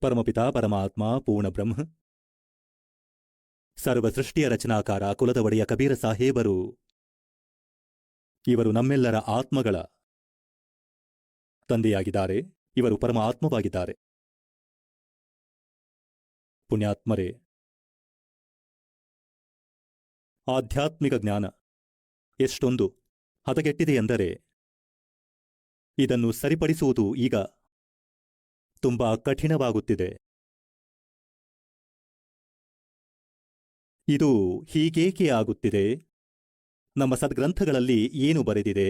ಪರಮಪಿತ ಪರಮಾತ್ಮ ಪೂರ್ಣ ಬ್ರಹ್ಮ ಸರ್ವ ಸೃಷ್ಟಿಯ ರಚನಾಕಾರ ಕುಲದ ಒಡೆಯ ಕಬೀರ ಸಾಹೇಬರು ಇವರು ನಮ್ಮೆಲ್ಲರ ಆತ್ಮಗಳ ತಂದೆಯಾಗಿದ್ದಾರೆ. ಇವರು ಪರಮ ಆತ್ಮವಾಗಿದ್ದಾರೆ. ಪುಣ್ಯಾತ್ಮರೇ, ಆಧ್ಯಾತ್ಮಿಕ ಜ್ಞಾನ ಎಷ್ಟೊಂದು ಹದಗೆಟ್ಟಿದೆಯೆಂದರೆ ಇದನ್ನು ಸರಿಪಡಿಸುವುದು ಈಗ ತುಂಬಾ ಕಠಿಣವಾಗುತ್ತಿದೆ. ಇದು ಹೀಗೇಕೆ ಆಗುತ್ತಿದೆ? ನಮ್ಮ ಸದ್ಗ್ರಂಥಗಳಲ್ಲಿ ಏನು ಬರೆದಿದೆ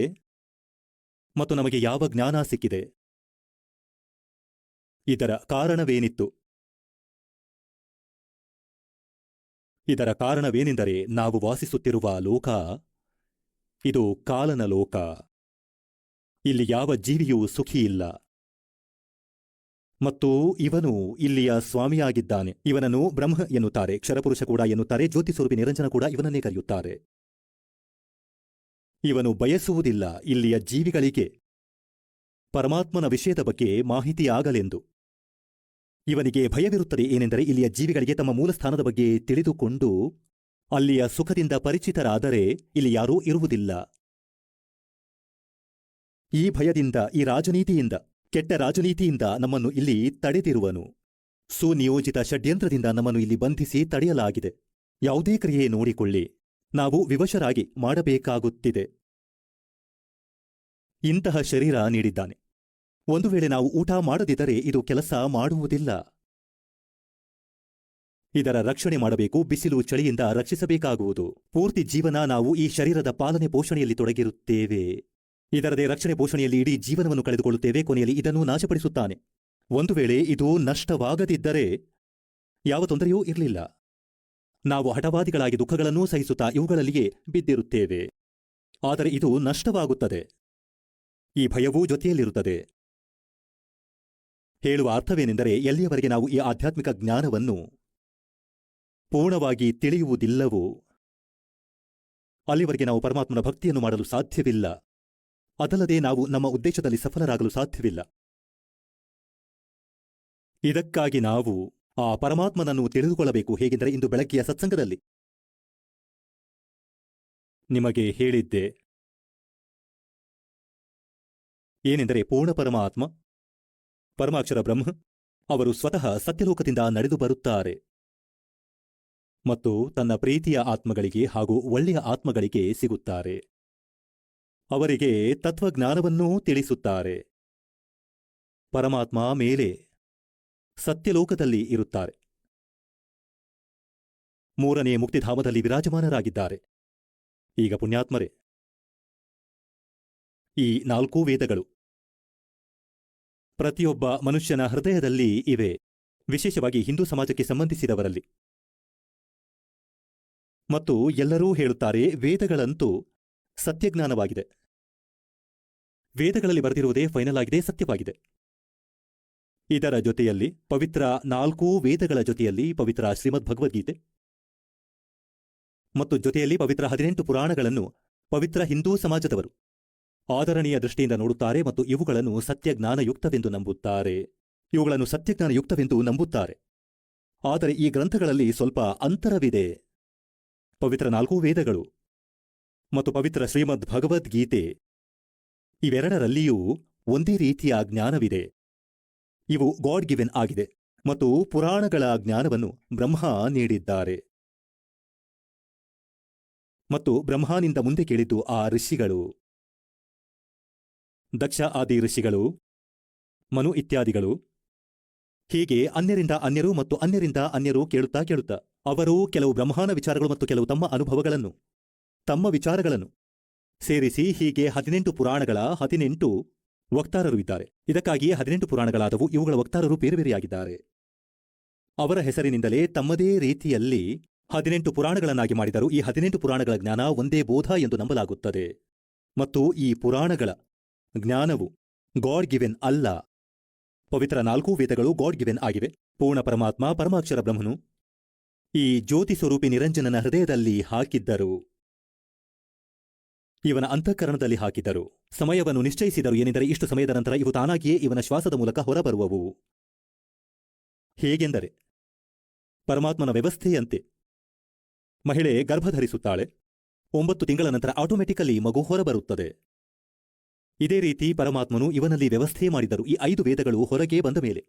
ಮತ್ತು ನಮಗೆ ಯಾವ ಜ್ಞಾನ ಸಿಕ್ಕಿದೆ? ಇದರ ಕಾರಣವೇನಿತ್ತು? ಇದರ ಕಾರಣವೇನೆಂದರೆ ನಾವು ವಾಸಿಸುತ್ತಿರುವ ಲೋಕ ಇದು ಕಾಲನ ಲೋಕ. ಇಲ್ಲಿ ಯಾವ ಜೀವಿಯೂ ಸುಖಿಯಿಲ್ಲ ಮತ್ತು ಇವನು ಇಲ್ಲಿಯ ಸ್ವಾಮಿಯಾಗಿದ್ದಾನೆ. ಇವನನ್ನು ಬ್ರಹ್ಮ ಎನ್ನುತ್ತಾರೆ, ಕ್ಷರಪುರುಷ ಕೂಡ ಎನ್ನುತ್ತಾರೆ, ಜ್ಯೋತಿಸ್ವರೂಪಿ ನಿರಂಜನ ಕೂಡ ಇವನನ್ನೇ ಕರೆಯುತ್ತಾರೆ. ಇವನು ಬಯಸುವುದಿಲ್ಲ ಇಲ್ಲಿಯ ಜೀವಿಗಳಿಗೆ ಪರಮಾತ್ಮನ ವಿಷಯದ ಬಗ್ಗೆ ಮಾಹಿತಿಯಾಗಲೆಂದು. ಇವನಿಗೆ ಭಯವಿರುತ್ತದೆ. ಏನೆಂದರೆ ಇಲ್ಲಿಯ ಜೀವಿಗಳಿಗೆ ತಮ್ಮ ಮೂಲಸ್ಥಾನದ ಬಗ್ಗೆ ತಿಳಿದುಕೊಂಡು ಅಲ್ಲಿಯ ಸುಖದಿಂದ ಪರಿಚಿತರಾದರೆ ಇಲ್ಲಿ ಯಾರೂ ಇರುವುದಿಲ್ಲ. ಈ ಭಯದಿಂದ, ಈ ರಾಜನೀತಿಯಿಂದ, ಕೆಟ್ಟ ರಾಜನೀತಿಯಿಂದ ನಮ್ಮನ್ನು ಇಲ್ಲಿ ತಡೆದಿರುವನು. ಸುನಿಯೋಜಿತ ಷಡ್ಯಂತ್ರದಿಂದ ನಮ್ಮನ್ನು ಇಲ್ಲಿ ಬಂಧಿಸಿ ತಡೆಯಲಾಗಿದೆ. ಯಾವುದೇ ಕ್ರಿಯೆ ನೋಡಿಕೊಳ್ಳಿ, ನಾವು ವಿವಶರಾಗಿ ಮಾಡಬೇಕಾಗುತ್ತಿದೆ. ಇಂತಹ ಶರೀರ ನೀಡಿದ್ದಾನೆ. ಒಂದು ವೇಳೆ ನಾವು ಊಟ ಮಾಡದಿದ್ದರೆ ಇದು ಕೆಲಸ ಮಾಡುವುದಿಲ್ಲ. ಇದರ ರಕ್ಷಣೆ ಮಾಡಬೇಕು, ಬಿಸಿಲು ಚಳಿಯಿಂದ ರಕ್ಷಿಸಬೇಕಾಗುವುದು. ಪೂರ್ತಿ ಜೀವನ ನಾವು ಈ ಶರೀರದ ಪಾಲನೆ ಪೋಷಣೆಯಲ್ಲಿ ತೊಡಗಿರುತ್ತೇವೆ. ಇದರದೇ ರಕ್ಷಣೆ ಪೋಷಣೆಯಲ್ಲಿ ಇಡೀ ಜೀವನವನ್ನು ಕಳೆದುಕೊಳ್ಳುತ್ತೇವೆ. ಕೊನೆಯಲ್ಲಿ ಇದನ್ನು ನಾಶಪಡಿಸುತ್ತಾನೆ. ಒಂದು ವೇಳೆ ಇದು ನಷ್ಟವಾಗದಿದ್ದರೆ ಯಾವ ತೊಂದರೆಯೂ ಇರಲಿಲ್ಲ. ನಾವು ಹಠವಾದಿಗಳಾಗಿ ದುಃಖಗಳನ್ನೂ ಸಹಿಸುತ್ತಾ ಇವುಗಳಲ್ಲಿಯೇ ಬಿದ್ದಿರುತ್ತೇವೆ. ಆದರೆ ಇದು ನಷ್ಟವಾಗುತ್ತದೆ. ಈ ಭಯವೂ ಜೊತೆಯಲ್ಲಿರುತ್ತದೆ. ಹೇಳುವ ಅರ್ಥವೇನೆಂದರೆ ಎಲ್ಲಿಯವರೆಗೆ ನಾವು ಈ ಆಧ್ಯಾತ್ಮಿಕ ಜ್ಞಾನವನ್ನು ಪೂರ್ಣವಾಗಿ ತಿಳಿಯುವುದಿಲ್ಲವೋ ಅಲ್ಲಿವರೆಗೆ ನಾವು ಪರಮಾತ್ಮನ ಭಕ್ತಿಯನ್ನು ಮಾಡಲು ಸಾಧ್ಯವಿಲ್ಲ. ಅದಲ್ಲದೆ ನಾವು ನಮ್ಮ ಉದ್ದೇಶದಲ್ಲಿ ಸಫಲರಾಗಲು ಸಾಧ್ಯವಿಲ್ಲ. ಇದಕ್ಕಾಗಿ ನಾವು ಆ ಪರಮಾತ್ಮನನ್ನು ತಿಳಿದುಕೊಳ್ಳಬೇಕು. ಹೇಗೆಂದರೆ ಇಂದು ಬೆಳಗ್ಗೆಯ ಸತ್ಸಂಗದಲ್ಲಿ ನಿಮಗೆ ಹೇಳಿದ್ದೆ. ಏನೆಂದರೆ ಪೂರ್ಣ ಪರಮಾತ್ಮ, ಪರಮಾಕ್ಷರ ಬ್ರಹ್ಮ ಅವರು ಸ್ವತಃ ಸತ್ಯಲೋಕದಿಂದ ನಡೆದು ಬರುತ್ತಾರೆ ಮತ್ತು ತನ್ನ ಪ್ರೀತಿಯ ಆತ್ಮಗಳಿಗೆ ಹಾಗೂ ಒಳ್ಳೆಯ ಆತ್ಮಗಳಿಗೆ ಸಿಗುತ್ತಾರೆ. ಅವರಿಗೆ ತತ್ವಜ್ಞಾನವನ್ನೂ ತಿಳಿಸುತ್ತಾರೆ. ಪರಮಾತ್ಮ ಮೇಲೆ ಸತ್ಯಲೋಕದಲ್ಲಿ ಇರುತ್ತಾರೆ. ಮೂರನೇ ಮುಕ್ತಿಧಾಮದಲ್ಲಿ ವಿರಾಜಮಾನರಾಗಿದ್ದಾರೆ. ಈಗ ಪುಣ್ಯಾತ್ಮರೇ, ಈ 4 ವೇದಗಳು ಪ್ರತಿಯೊಬ್ಬ ಮನುಷ್ಯನ ಹೃದಯದಲ್ಲಿ ಇವೆ, ವಿಶೇಷವಾಗಿ ಹಿಂದೂ ಸಮಾಜಕ್ಕೆ ಸಂಬಂಧಿಸಿದವರಲ್ಲಿ. ಮತ್ತು ಎಲ್ಲರೂ ಹೇಳುತ್ತಾರೆ ವೇದಗಳಂತೂ ಸತ್ಯಜ್ಞಾನವಾಗಿದೆ. ವೇದಗಳಲ್ಲಿ ಬರೆದಿರುವುದೇ ಫೈನಲ್ ಆಗಿದೆ, ಸತ್ಯವಾಗಿದೆ. ಇದರ ಜೊತೆಯಲ್ಲಿ ಪವಿತ್ರ 4 ವೇದಗಳ ಜೊತೆಯಲ್ಲಿ ಪವಿತ್ರ ಶ್ರೀಮದ್ ಭಗವದ್ಗೀತೆ ಮತ್ತು ಜೊತೆಯಲ್ಲಿ ಪವಿತ್ರ 18 ಪುರಾಣಗಳನ್ನು ಪವಿತ್ರ ಹಿಂದೂ ಸಮಾಜದವರು ಆದರಣೀಯ ದೃಷ್ಟಿಯಿಂದ ನೋಡುತ್ತಾರೆ ಮತ್ತು ಇವುಗಳನ್ನು ಸತ್ಯಜ್ಞಾನಯುಕ್ತವೆಂದು ನಂಬುತ್ತಾರೆ. ಆದರೆ ಈ ಗ್ರಂಥಗಳಲ್ಲಿ ಸ್ವಲ್ಪ ಅಂತರವಿದೆ. ಪವಿತ್ರ 4 ವೇದಗಳು ಮತ್ತು ಪವಿತ್ರ ಶ್ರೀಮದ್ ಭಗವದ್ಗೀತೆ ಇವೆರಡರಲ್ಲಿಯೂ ಒಂದೇ ರೀತಿಯ ಜ್ಞಾನವಿದೆ. ಇವು ಗಾಡ್ ಗಿವೆನ್ ಆಗಿದೆ ಮತ್ತು ಪುರಾಣಗಳ ಜ್ಞಾನವನ್ನು ಬ್ರಹ್ಮ ನೀಡಿದ್ದಾರೆ. ಮತ್ತು ಬ್ರಹ್ಮನಿಂದ ಮುಂದೆ ಕೇಳಿದ್ದು ಆ ಋಷಿಗಳು, ದಕ್ಷ ಆದಿ ಋಷಿಗಳು, ಮನು ಇತ್ಯಾದಿಗಳು. ಹೀಗೆ ಅನ್ಯರಿಂದ ಅನ್ಯರು ಮತ್ತು ಅನ್ಯರಿಂದ ಅನ್ಯರು ಕೇಳುತ್ತಾ ಅವರು ಕೆಲವು ಬ್ರಹ್ಮಾನ ವಿಚಾರಗಳು ಮತ್ತು ಕೆಲವು ತಮ್ಮ ಅನುಭವಗಳನ್ನು, ತಮ್ಮ ವಿಚಾರಗಳನ್ನು ಸೇರಿಸಿ ಹೀಗೆ 18 ಪುರಾಣಗಳ 18 ವಕ್ತಾರರು ಇದ್ದಾರೆ. ಇದಕ್ಕಾಗಿಯೇ 18 ಪುರಾಣಗಳಾದವು. ಇವುಗಳ ವಕ್ತಾರರು ಬೇರೆ ಬೇರೆಯಾಗಿದ್ದಾರೆ. ಅವರ ಹೆಸರಿನಿಂದಲೇ ತಮ್ಮದೇ ರೀತಿಯಲ್ಲಿ 18 ಪುರಾಣಗಳನ್ನಾಗಿ ಮಾಡಿದರು. ಈ 18 ಪುರಾಣಗಳ ಜ್ಞಾನ ಒಂದೇ ಬೋಧ ಎಂದು ನಂಬಲಾಗುತ್ತದೆ. ಮತ್ತು ಈ ಪುರಾಣಗಳ ಜ್ಞಾನವು ಗಾಡ್ ಗಿವೆನ್ ಅಲ್ಲ. ಪವಿತ್ರ 4 ವೇದಗಳು ಗಾಡ್ ಗಿವೆನ್ ಆಗಿವೆ. ಪೂರ್ಣ ಪರಮಾತ್ಮ ಪರಮಾಕ್ಷರ ಬ್ರಹ್ಮನು ಈ ಜ್ಯೋತಿ ಸ್ವರೂಪಿ ನಿರಂಜನನ ಹೃದಯದಲ್ಲಿ ಹಾಕಿದ್ದರು. ಇವನ ಅಂತಃಕರಣದಲ್ಲಿ ಹಾಕಿದರು. ಸಮಯವನ್ನು ನಿಶ್ಚಯಿಸಿದರು. ಏನೆಂದರೆ ಇಷ್ಟು ಸಮಯದ ನಂತರ ಇವು ತಾನಾಗಿಯೇ ಇವನ ಶ್ವಾಸದ ಮೂಲಕ ಹೊರಬರುವವು. ಹೇಗೆಂದರೆ ಪರಮಾತ್ಮನ ವ್ಯವಸ್ಥೆಯಂತೆ ಮಹಿಳೆ ಗರ್ಭಧರಿಸುತ್ತಾಳೆ, 9 ತಿಂಗಳ ನಂತರ ಆಟೋಮೆಟಿಕಲಿ ಮಗು ಹೊರಬರುತ್ತದೆ. ಇದೇ ರೀತಿ ಪರಮಾತ್ಮನು ಇವನಲ್ಲಿ ವ್ಯವಸ್ಥೆ ಮಾಡಿದರು. ಈ 5 ವೇದಗಳು ಹೊರಗೆ ಬಂದ ಮೇಲೆ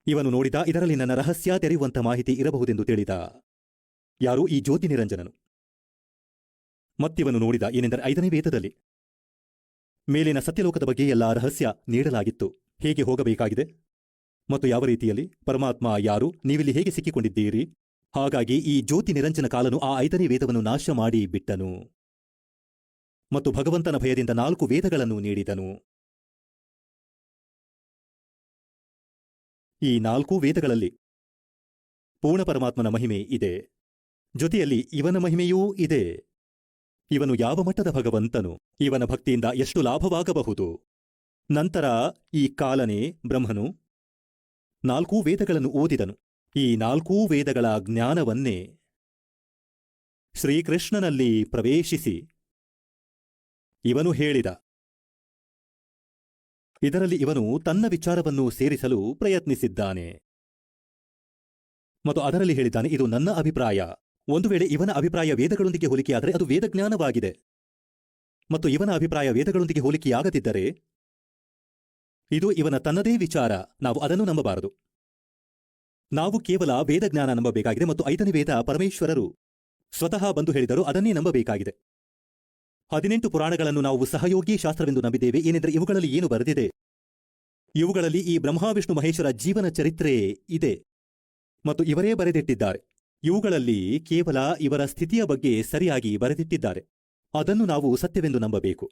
ಇವನು ನೋಡಿದ, ಇದರಲ್ಲಿ ನನ್ನ ರಹಸ್ಯ ತೆರೆಯುವಂಥ ಮಾಹಿತಿ ಇರಬಹುದೆಂದು ತಿಳಿದ. ಯಾರು? ಈ ಜ್ಯೋತಿ ನಿರಂಜನನು. ಮತ್ತಿವನು ನೋಡಿದ ಏನೆಂದರೆ 5ನೇ ವೇದದಲ್ಲಿ ಮೇಲಿನ ಸತ್ಯಲೋಕದ ಬಗ್ಗೆ ಎಲ್ಲಾ ರಹಸ್ಯ ನೀಡಲಾಗಿತ್ತು. ಹೇಗೆ ಹೋಗಬೇಕಾಗಿದೆ ಮತ್ತು ಯಾವ ರೀತಿಯಲ್ಲಿ, ಪರಮಾತ್ಮ ಯಾರು, ನೀವಿಲ್ಲಿ ಹೇಗೆ ಸಿಕ್ಕಿಕೊಂಡಿದ್ದೀರಿ. ಹಾಗಾಗಿ ಈ ಜ್ಯೋತಿ ನಿರಂಜನ ಕಾಲನು ಆ 5ನೇ ವೇದವನ್ನು ನಾಶ ಮಾಡಿ ಬಿಟ್ಟನು ಮತ್ತು ಭಗವಂತನ ಭಯದಿಂದ 4 ವೇದಗಳನ್ನು ನೀಡಿದನು. ಈ 4 ವೇದಗಳಲ್ಲಿ ಪೂರ್ಣ ಪರಮಾತ್ಮನ ಮಹಿಮೆ ಇದೆ, ಜೊತೆಯಲ್ಲಿ ಇವನ ಮಹಿಮೆಯೂ ಇದೆ. ಇವನು ಯಾವ ಮಟ್ಟದ ಭಗವಂತನು, ಇವನ ಭಕ್ತಿಯಿಂದ ಎಷ್ಟು ಲಾಭವಾಗಬಹುದು. ನಂತರ ಈ ಕಾಲನೇ ಬ್ರಹ್ಮನು 4 ವೇದಗಳನ್ನು ಓದಿದನು. ಈ 4 ವೇದಗಳ ಜ್ಞಾನವನ್ನೇ ಶ್ರೀಕೃಷ್ಣನಲ್ಲಿ ಪ್ರವೇಶಿಸಿ ಇವನು ಹೇಳಿದ. ಇದರಲ್ಲಿ ಇವನು ತನ್ನ ವಿಚಾರವನ್ನು ಸೇರಿಸಲು ಪ್ರಯತ್ನಿಸಿದ್ದಾನೆ ಮತ್ತು ಅದರಲ್ಲಿ ಹೇಳಿದ್ದಾನೆ, ಇದು ನನ್ನ ಅಭಿಪ್ರಾಯ. ಒಂದು ವೇಳೆ ಇವನ ಅಭಿಪ್ರಾಯ ವೇದಗಳೊಂದಿಗೆ ಹೋಲಿಕೆಯಾದರೆ ಅದು ವೇದಜ್ಞಾನವಾಗಿದೆ ಮತ್ತು ಇವನ ಅಭಿಪ್ರಾಯ ವೇದಗಳೊಂದಿಗೆ ಹೋಲಿಕೆಯಾಗದಿದ್ದರೆ ಇದು ಇವನ ತನ್ನದೇ ವಿಚಾರ. ನಾವು ಅದನ್ನು ನಂಬಬಾರದು. ನಾವು ಕೇವಲ ವೇದಜ್ಞಾನ ನಂಬಬೇಕಾಗಿದೆ ಮತ್ತು 5ನೇ ವೇದ ಪರಮೇಶ್ವರರು ಸ್ವತಃ ಬಂದು ಹೇಳಿದರು, ಅದನ್ನೇ ನಂಬಬೇಕಾಗಿದೆ. 18 ಪುರಾಣಗಳನ್ನು ನಾವು ಸಹಯೋಗಿ ಶಾಸ್ತ್ರವೆಂದು ನಂಬಿದ್ದೇವೆ. ಏನೆಂದರೆ ಇವುಗಳಲ್ಲಿ ಏನು ಬರೆದಿದೆ, ಇವುಗಳಲ್ಲಿ ಈ ಬ್ರಹ್ಮ ವಿಷ್ಣು ಮಹೇಶ್ವರ ಜೀವನ ಚರಿತ್ರೆ ಇದೆ ಮತ್ತು ಇವರೇ ಬರೆದಿಟ್ಟಿದ್ದಾರೆ. ಇವುಗಳಲ್ಲಿ ಕೇವಲ ಇವರ ಸ್ಥಿತಿಯ ಬಗ್ಗೆ ಸರಿಯಾಗಿ ಬರೆದಿಟ್ಟಿದ್ದಾರೆ. ಅದನ್ನು ನಾವು ಸತ್ಯವೆಂದು ನಂಬಬೇಕು.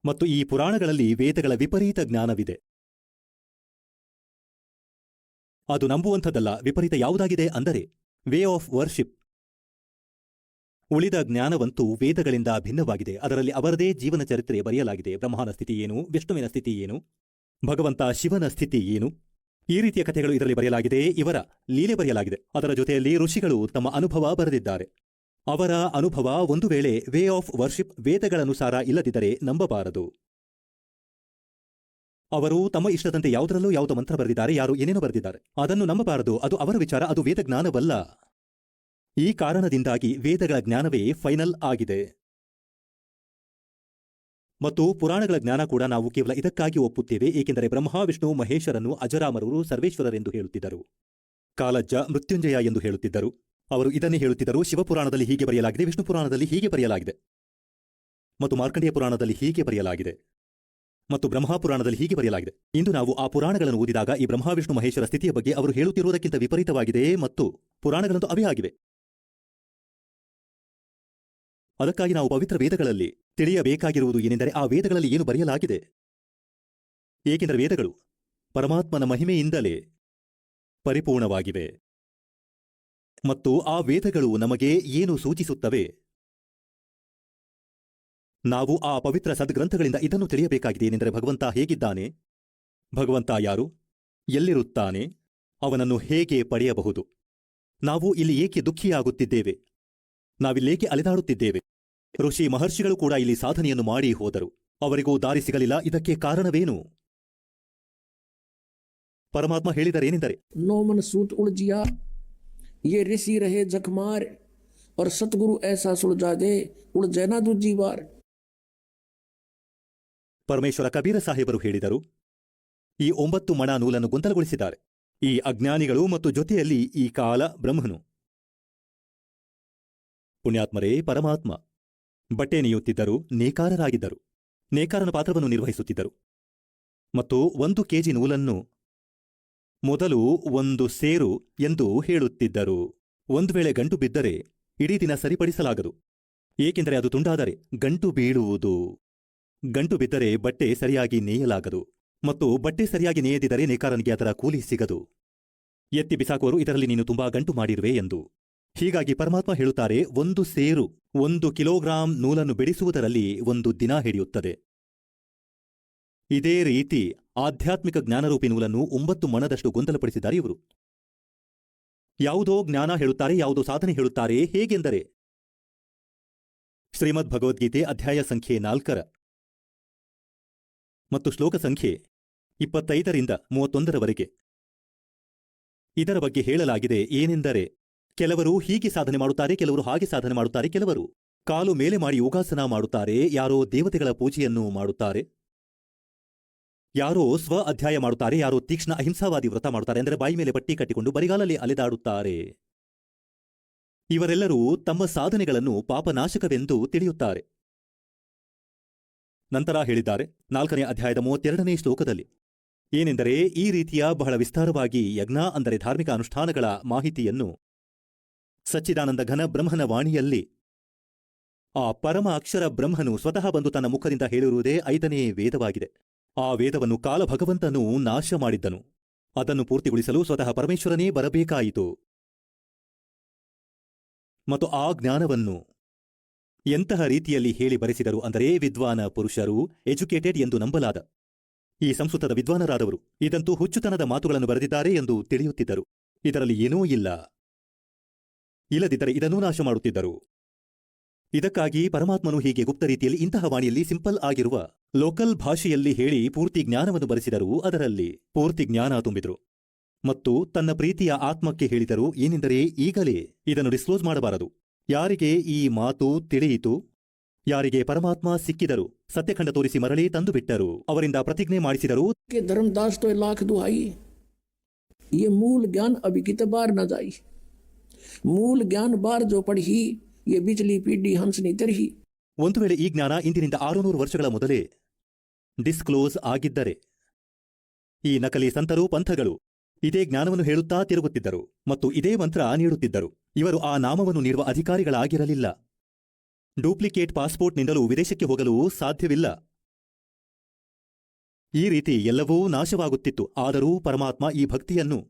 ಮತ್ತು ಈ ಪುರಾಣಗಳಲ್ಲಿ ವೇದಗಳ ವಿಪರೀತ ಜ್ಞಾನವಿದೆ. ಅದು ನಂಬುವಂಥದ್ದಲ್ಲ. ವಿಪರೀತ ಯಾವುದಾಗಿದೆ ಅಂದರೆ ವೇ ಆಫ್ ವರ್ಷಿಪ್. ಉಳಿದ ಜ್ಞಾನವಂತೂ ವೇದಗಳಿಂದ ಭಿನ್ನವಾಗಿದೆ. ಅದರಲ್ಲಿ ಅವರದೇ ಜೀವನ ಚರಿತ್ರೆ ಬರೆಯಲಾಗಿದೆ. ಬ್ರಹ್ಮನ ಸ್ಥಿತಿ ಏನು, ವಿಷ್ಣುವಿನ ಸ್ಥಿತಿ ಏನು, ಭಗವಂತ ಶಿವನ ಸ್ಥಿತಿ ಏನು, ಈ ರೀತಿಯ ಕಥೆಗಳು ಇದರಲ್ಲಿ ಬರೆಯಲಾಗಿದೆ. ಇವರ ಲೀಲೆ ಬರೆಯಲಾಗಿದೆ. ಅದರ ಜೊತೆಯಲ್ಲಿ ಋಷಿಗಳು ತಮ್ಮ ಅನುಭವ ಬರೆದಿದ್ದಾರೆ. ಅವರ ಅನುಭವ ಒಂದು ವೇಳೆ ವೇ ಆಫ್ ವರ್ಷಿಪ್ ವೇದಗಳನುಸಾರ ಇಲ್ಲದಿದ್ದರೆ ನಂಬಬಾರದು. ಅವರು ತಮ್ಮ ಇಷ್ಟದಂತೆ ಯಾವುದರಲ್ಲೂ ಯಾವುದೋ ಮಂತ್ರ ಬರೆದಿದ್ದಾರೆ, ಯಾರು ಏನೇನೋ ಬರೆದಿದ್ದಾರೆ, ಅದನ್ನು ನಂಬಬಾರದು. ಅದು ಅವರ ವಿಚಾರ, ಅದು ವೇದಜ್ಞಾನವಲ್ಲ. ಈ ಕಾರಣದಿಂದಾಗಿ ವೇದಗಳ ಜ್ಞಾನವೇ ಫೈನಲ್ ಆಗಿದೆ. ಮತ್ತು ಪುರಾಣಗಳ ಜ್ಞಾನ ಕೂಡ ನಾವು ಕೇವಲ ಇದಕ್ಕಾಗಿ ಒಪ್ಪುತ್ತೇವೆ, ಏಕೆಂದರೆ ಬ್ರಹ್ಮ ವಿಷ್ಣು ಮಹೇಶ್ವರನು ಅಜರಾಮರರು, ಸರ್ವೇಶ್ವರರೆಂದು ಹೇಳುತ್ತಿದ್ದರು. ಕಾಲಜ್ಜ ಮೃತ್ಯುಂಜಯ ಎಂದು ಹೇಳುತ್ತಿದ್ದರು. ಅವರು ಇದನ್ನೇ ಹೇಳುತ್ತಿದ್ದರು, ಶಿವಪುರಾಣದಲ್ಲಿ ಹೀಗೆ ಬರೆಯಲಾಗಿದೆ, ವಿಷ್ಣು ಪುರಾಣದಲ್ಲಿ ಹೀಗೆ ಬರೆಯಲಾಗಿದೆ ಮತ್ತು ಮಾರ್ಕಂಡೇಯ ಪುರಾಣದಲ್ಲಿ ಹೀಗೆ ಬರೆಯಲಾಗಿದೆ ಮತ್ತು ಬ್ರಹ್ಮಪುರಾಣದಲ್ಲಿ ಹೀಗೆ ಬರೆಯಲಾಗಿದೆ. ಇಂದು ನಾವು ಆ ಪುರಾಣಗಳನ್ನು ಓದಿದಾಗ ಈ ಬ್ರಹ್ಮ ವಿಷ್ಣು ಮಹೇಶ್ವರ ಸ್ಥಿತಿಯ ಬಗ್ಗೆ ಅವರು ಹೇಳುತ್ತಿರುವುದಕ್ಕಿಂತ ವಿಪರೀತವಾಗಿದೆ ಮತ್ತು ಪುರಾಣಗಳಂತೂ ಅವೇ ಆಗಿವೆ. ಅದಕ್ಕಾಗಿ ನಾವು ಪವಿತ್ರ ವೇದಗಳಲ್ಲಿ ತಿಳಿಯಬೇಕಾಗಿರುವುದು ಏನೆಂದರೆ ಆ ವೇದಗಳಲ್ಲಿ ಏನು ಬರೆಯಲಾಗಿದೆ. ಏಕೆಂದರೆ ವೇದಗಳು ಪರಮಾತ್ಮನ ಮಹಿಮೆಯಿಂದಲೇ ಪರಿಪೂರ್ಣವಾಗಿವೆ ಮತ್ತು ಆ ವೇದಗಳು ನಮಗೆ ಏನು ಸೂಚಿಸುತ್ತವೆ, ನಾವು ಆ ಪವಿತ್ರ ಸದ್ಗ್ರಂಥಗಳಿಂದ ಇದನ್ನು ತಿಳಿಯಬೇಕಾಗಿದೆ. ಏನೆಂದರೆ ಭಗವಂತ ಹೇಗಿದ್ದಾನೆ, ಭಗವಂತ ಯಾರು, ಎಲ್ಲಿರುತ್ತಾನೆ, ಅವನನ್ನು ಹೇಗೆ ಪಡೆಯಬಹುದು, ನಾವು ಇಲ್ಲಿ ಏಕೆ ದುಃಖಿಯಾಗುತ್ತಿದ್ದೇವೆ, ನಾವಿಲ್ಲೇಕೆ ಅಲೆದಾಡುತ್ತಿದ್ದೇವೆ. ಋಷಿ ಮಹರ್ಷಿಗಳು ಕೂಡ ಇಲ್ಲಿ ಸಾಧನೆಯನ್ನು ಮಾಡಿ ಹೋದರು, ಅವರಿಗೂ ದಾರಿ ಸಿಗಲಿಲ್ಲ. ಇದಕ್ಕೆ ಕಾರಣವೇನು? ಪರಮಾತ್ಮ ಹೇಳಿದರೇನೆಂದರೆ, नौमन सूत उड़ जिया ये ऋषि रहे जखमार और सतगुरु ऐसा सुलझा दे उड़ जैना दूजी बार. ಪರಮೇಶ್ವರ ಕಬೀರ ಸಾಹೇಬರು ಹೇಳಿದರು, ಈ 9 ಮಣ ನೂಲನ್ನು ಗೊಂದಲಗೊಳಿಸಿದ್ದಾರೆ ಈ ಅಜ್ಞಾನಿಗಳು ಮತ್ತು ಜೊತೆಯಲ್ಲಿ ಈ ಕಾಲ ಬ್ರಹ್ಮನು. ಪುಣ್ಯಾತ್ಮರೇ, ಪರಮಾತ್ಮ ಬಟ್ಟೆ ನೇಯುತ್ತಿದ್ದರು, ನೇಕಾರರಾಗಿದ್ದರು, ನೇಕಾರನ ಪಾತ್ರವನ್ನು ನಿರ್ವಹಿಸುತ್ತಿದ್ದರು ಮತ್ತು 1 ಕೆಜಿ ನೂಲನ್ನು ಮೊದಲು 1 ಸೇರು ಎಂದು ಹೇಳುತ್ತಿದ್ದರು. ಒಂದು ವೇಳೆ ಗಂಟು ಬಿದ್ದರೆ ಇಡೀ ದಿನ ಸರಿಪಡಿಸಲಾಗದು, ಏಕೆಂದರೆ ಅದು ತುಂಡಾದರೆ ಗಂಟು ಬೀಳುವುದು. ಗಂಟು ಬಿದ್ದರೆ ಬಟ್ಟೆ ಸರಿಯಾಗಿ ನೇಯಲಾಗದು ಮತ್ತು ಬಟ್ಟೆ ಸರಿಯಾಗಿ ನೇಯದಿದ್ದರೆ ನೇಕಾರನಿಗೆ ಅದರ ಕೂಲಿ ಸಿಗದು. ಎತ್ತಿ ಬಿಸಾಕುವರು, ಇದರಲ್ಲಿ ನೀನು ತುಂಬಾ ಗಂಟು ಮಾಡಿರುವೆ ಎಂದು. ಹೀಗಾಗಿ ಪರಮಾತ್ಮ ಹೇಳುತ್ತಾರೆ, 1 ಸೇರು 1 ಕಿಲೋಗ್ರಾಂ ನೂಲನ್ನು ಬಿಡಿಸುವುದರಲ್ಲಿ 1 ದಿನ ಹಿಡಿಯುತ್ತದೆ. ಇದೇ ರೀತಿ ಆಧ್ಯಾತ್ಮಿಕ ಜ್ಞಾನರೂಪಿ ನೂಲನ್ನು 9 ಮಣದಷ್ಟು ಗೊಂದಲಪಡಿಸಿದ್ದಾರೆ ಇವರು. ಯಾವುದೋ ಜ್ಞಾನ ಹೇಳುತ್ತಾರೆ, ಯಾವುದೋ ಸಾಧನೆ ಹೇಳುತ್ತಾರೆ. ಹೇಗೆಂದರೆ ಶ್ರೀಮದ್ ಭಗವದ್ಗೀತೆ ಅಧ್ಯಾಯ ಸಂಖ್ಯೆ 4 ಮತ್ತು ಶ್ಲೋಕ ಸಂಖ್ಯೆ 25ರಿಂದ 31ರವರೆಗೆ ಇದರ ಬಗ್ಗೆ ಹೇಳಲಾಗಿದೆ ಏನೆಂದರೆ, ಕೆಲವರು ಹೀಗೆ ಸಾಧನೆ ಮಾಡುತ್ತಾರೆ, ಕೆಲವರು ಹಾಗೆ ಸಾಧನೆ ಮಾಡುತ್ತಾರೆ, ಕೆಲವರು ಕಾಲು ಮೇಲೆ ಮಾಡಿ ಯೋಗಾಸನ ಮಾಡುತ್ತಾರೆ, ಯಾರೋ ದೇವತೆಗಳ ಪೂಜೆಯನ್ನು ಮಾಡುತ್ತಾರೆ, ಯಾರೋ ಸ್ವ ಅಧ್ಯಾಯ ಮಾಡುತ್ತಾರೆ, ಯಾರೋ ತೀಕ್ಷ್ಣ ಅಹಿಂಸಾವಾದಿ ವ್ರತ ಮಾಡುತ್ತಾರೆ, ಅಂದರೆ ಬಾಯಿ ಮೇಲೆ ಬಟ್ಟಿ ಕಟ್ಟಿಕೊಂಡು ಬರಿಗಾಲಲ್ಲಿ ಅಲೆದಾಡುತ್ತಾರೆ. ಇವರೆಲ್ಲರೂ ತಮ್ಮ ಸಾಧನೆಗಳನ್ನು ಪಾಪನಾಶಕವೆಂದು ತಿಳಿಯುತ್ತಾರೆ. ನಂತರ ಹೇಳಿದ್ದಾರೆ 4ನೇ ಅಧ್ಯಾಯದ 32ನೇ ಶ್ಲೋಕದಲ್ಲಿ ಏನೆಂದರೆ, ಈ ರೀತಿಯ ಬಹಳ ವಿಸ್ತಾರವಾಗಿ ಯಜ್ಞ ಅಂದರೆ ಧಾರ್ಮಿಕ ಅನುಷ್ಠಾನಗಳ ಮಾಹಿತಿಯನ್ನು ಸಚ್ಚಿದಾನಂದ ಘನ ಬ್ರಹ್ಮನ ವಾಣಿಯಲ್ಲಿ ಆ ಪರಮ ಅಕ್ಷರ ಬ್ರಹ್ಮನು ಸ್ವತಃ ಬಂದು ತನ್ನ ಮುಖದಿಂದ ಹೇಳಿರುವುದೇ 5ನೇ ವೇದವಾಗಿದೆ. ಆ ವೇದವನ್ನು ಕಾಲಭಗವಂತನು ನಾಶ ಮಾಡಿದ್ದನು. ಅದನ್ನು ಪೂರ್ತಿಗೊಳಿಸಲು ಸ್ವತಃ ಪರಮೇಶ್ವರನೇ ಬರಬೇಕಾಯಿತು. ಮತ್ತು ಆ ಜ್ಞಾನವನ್ನು ಎಂತಹ ರೀತಿಯಲ್ಲಿ ಹೇಳಿ ಬರೆಸಿದರು ಅಂದರೆ, ವಿದ್ವಾನ ಪುರುಷರು, ಎಜುಕೇಟೆಡ್ ಎಂದು ನಂಬಲಾದ ಈ ಸಂಸ್ಕೃತದ ವಿದ್ವಾನರಾದವರು ಇದಂತೂ ಹುಚ್ಚುತನದ ಮಾತುಗಳನ್ನು ಬರೆದಿದ್ದಾರೆ ಎಂದು ತಿಳಿಯುತ್ತಿದ್ದರು. ಇದರಲ್ಲಿ ಏನೂ ಇಲ್ಲ, ಇಲ್ಲದಿದ್ದರೆ ಇದನ್ನೂ ನಾಶ ಮಾಡುತ್ತಿದ್ದರು. ಇದಕ್ಕಾಗಿ ಪರಮಾತ್ಮನು ಹೀಗೆ ಗುಪ್ತ ರೀತಿಯಲ್ಲಿ ಇಂತಹ ವಾಣಿಯಲ್ಲಿ ಸಿಂಪಲ್ ಆಗಿರುವ ಲೋಕಲ್ ಭಾಷೆಯಲ್ಲಿ ಹೇಳಿ ಪೂರ್ತಿ ಜ್ಞಾನವನ್ನು ಬರೆಸಿದರು. ಅದರಲ್ಲಿ ಪೂರ್ತಿ ಜ್ಞಾನ ತುಂಬಿದರು ಮತ್ತು ತನ್ನ ಪ್ರೀತಿಯ ಆತ್ಮಕ್ಕೆ ಹೇಳಿದರು ಏನೆಂದರೆ, ಈಗಲೇ ಇದನ್ನು ಡಿಸ್ಕ್ಲೋಸ್ ಮಾಡಬಾರದು. ಯಾರಿಗೆ ಈ ಮಾತು ತಿಳಿಯಿತು, ಯಾರಿಗೆ ಪರಮಾತ್ಮ ಸಿಕ್ಕಿದರು, ಸತ್ಯಖಂಡ ತೋರಿಸಿ ಮರಳಿ ತಂದು ಬಿಟ್ಟರು, ಅವರಿಂದ ಪ್ರತಿಜ್ಞೆ ಮಾಡಿಸಿದರು. धर्मदास तो लाख दुहाई, ये मूल ज्ञान अभी कित बार न जाई, मूल ज्ञान बार जो पढ़ी, ये बिचली पीढ़ी हंस नहीं तरही. ಒಂದು ವೇಳೆ ಈ ಜ್ಞಾನ ಇಂದಿನಿಂದ 600 ವರ್ಷಗಳ ಮೊದಲೇ ಡಿಸ್ಕ್ಲೋಸ್ ಆಗಿದ್ದರೆ, ಈ ನಕಲಿ ಸಂತರು ಪಂಥಗಳು ಇದೇ ಜ್ಞಾನವನ್ನು ಹೇಳುತ್ತಾ ತಿರುಗುತ್ತಿದ್ದರು ಮತ್ತು ಇದೇ ಮಂತ್ರ ನೀಡುತ್ತಿದ್ದರು. ಇವರು ಆ ನಾಮವನ್ನು ನೀಡುವ ಅಧಿಕಾರಿಗಳಾಗಿರಲಿಲ್ಲ. ಡೂಪ್ಲಿಕೇಟ್ ಪಾಸ್ಪೋರ್ಟ್ನಿಂದಲೂ ವಿದೇಶಕ್ಕೆ ಹೋಗಲು ಸಾಧ್ಯವಿಲ್ಲ. ಈ ರೀತಿ ಎಲ್ಲವೂ ನಾಶವಾಗುತ್ತಿತ್ತು. ಆದರೂ ಪರಮಾತ್ಮ ಈ ಭಕ್ತಿಯನ್ನು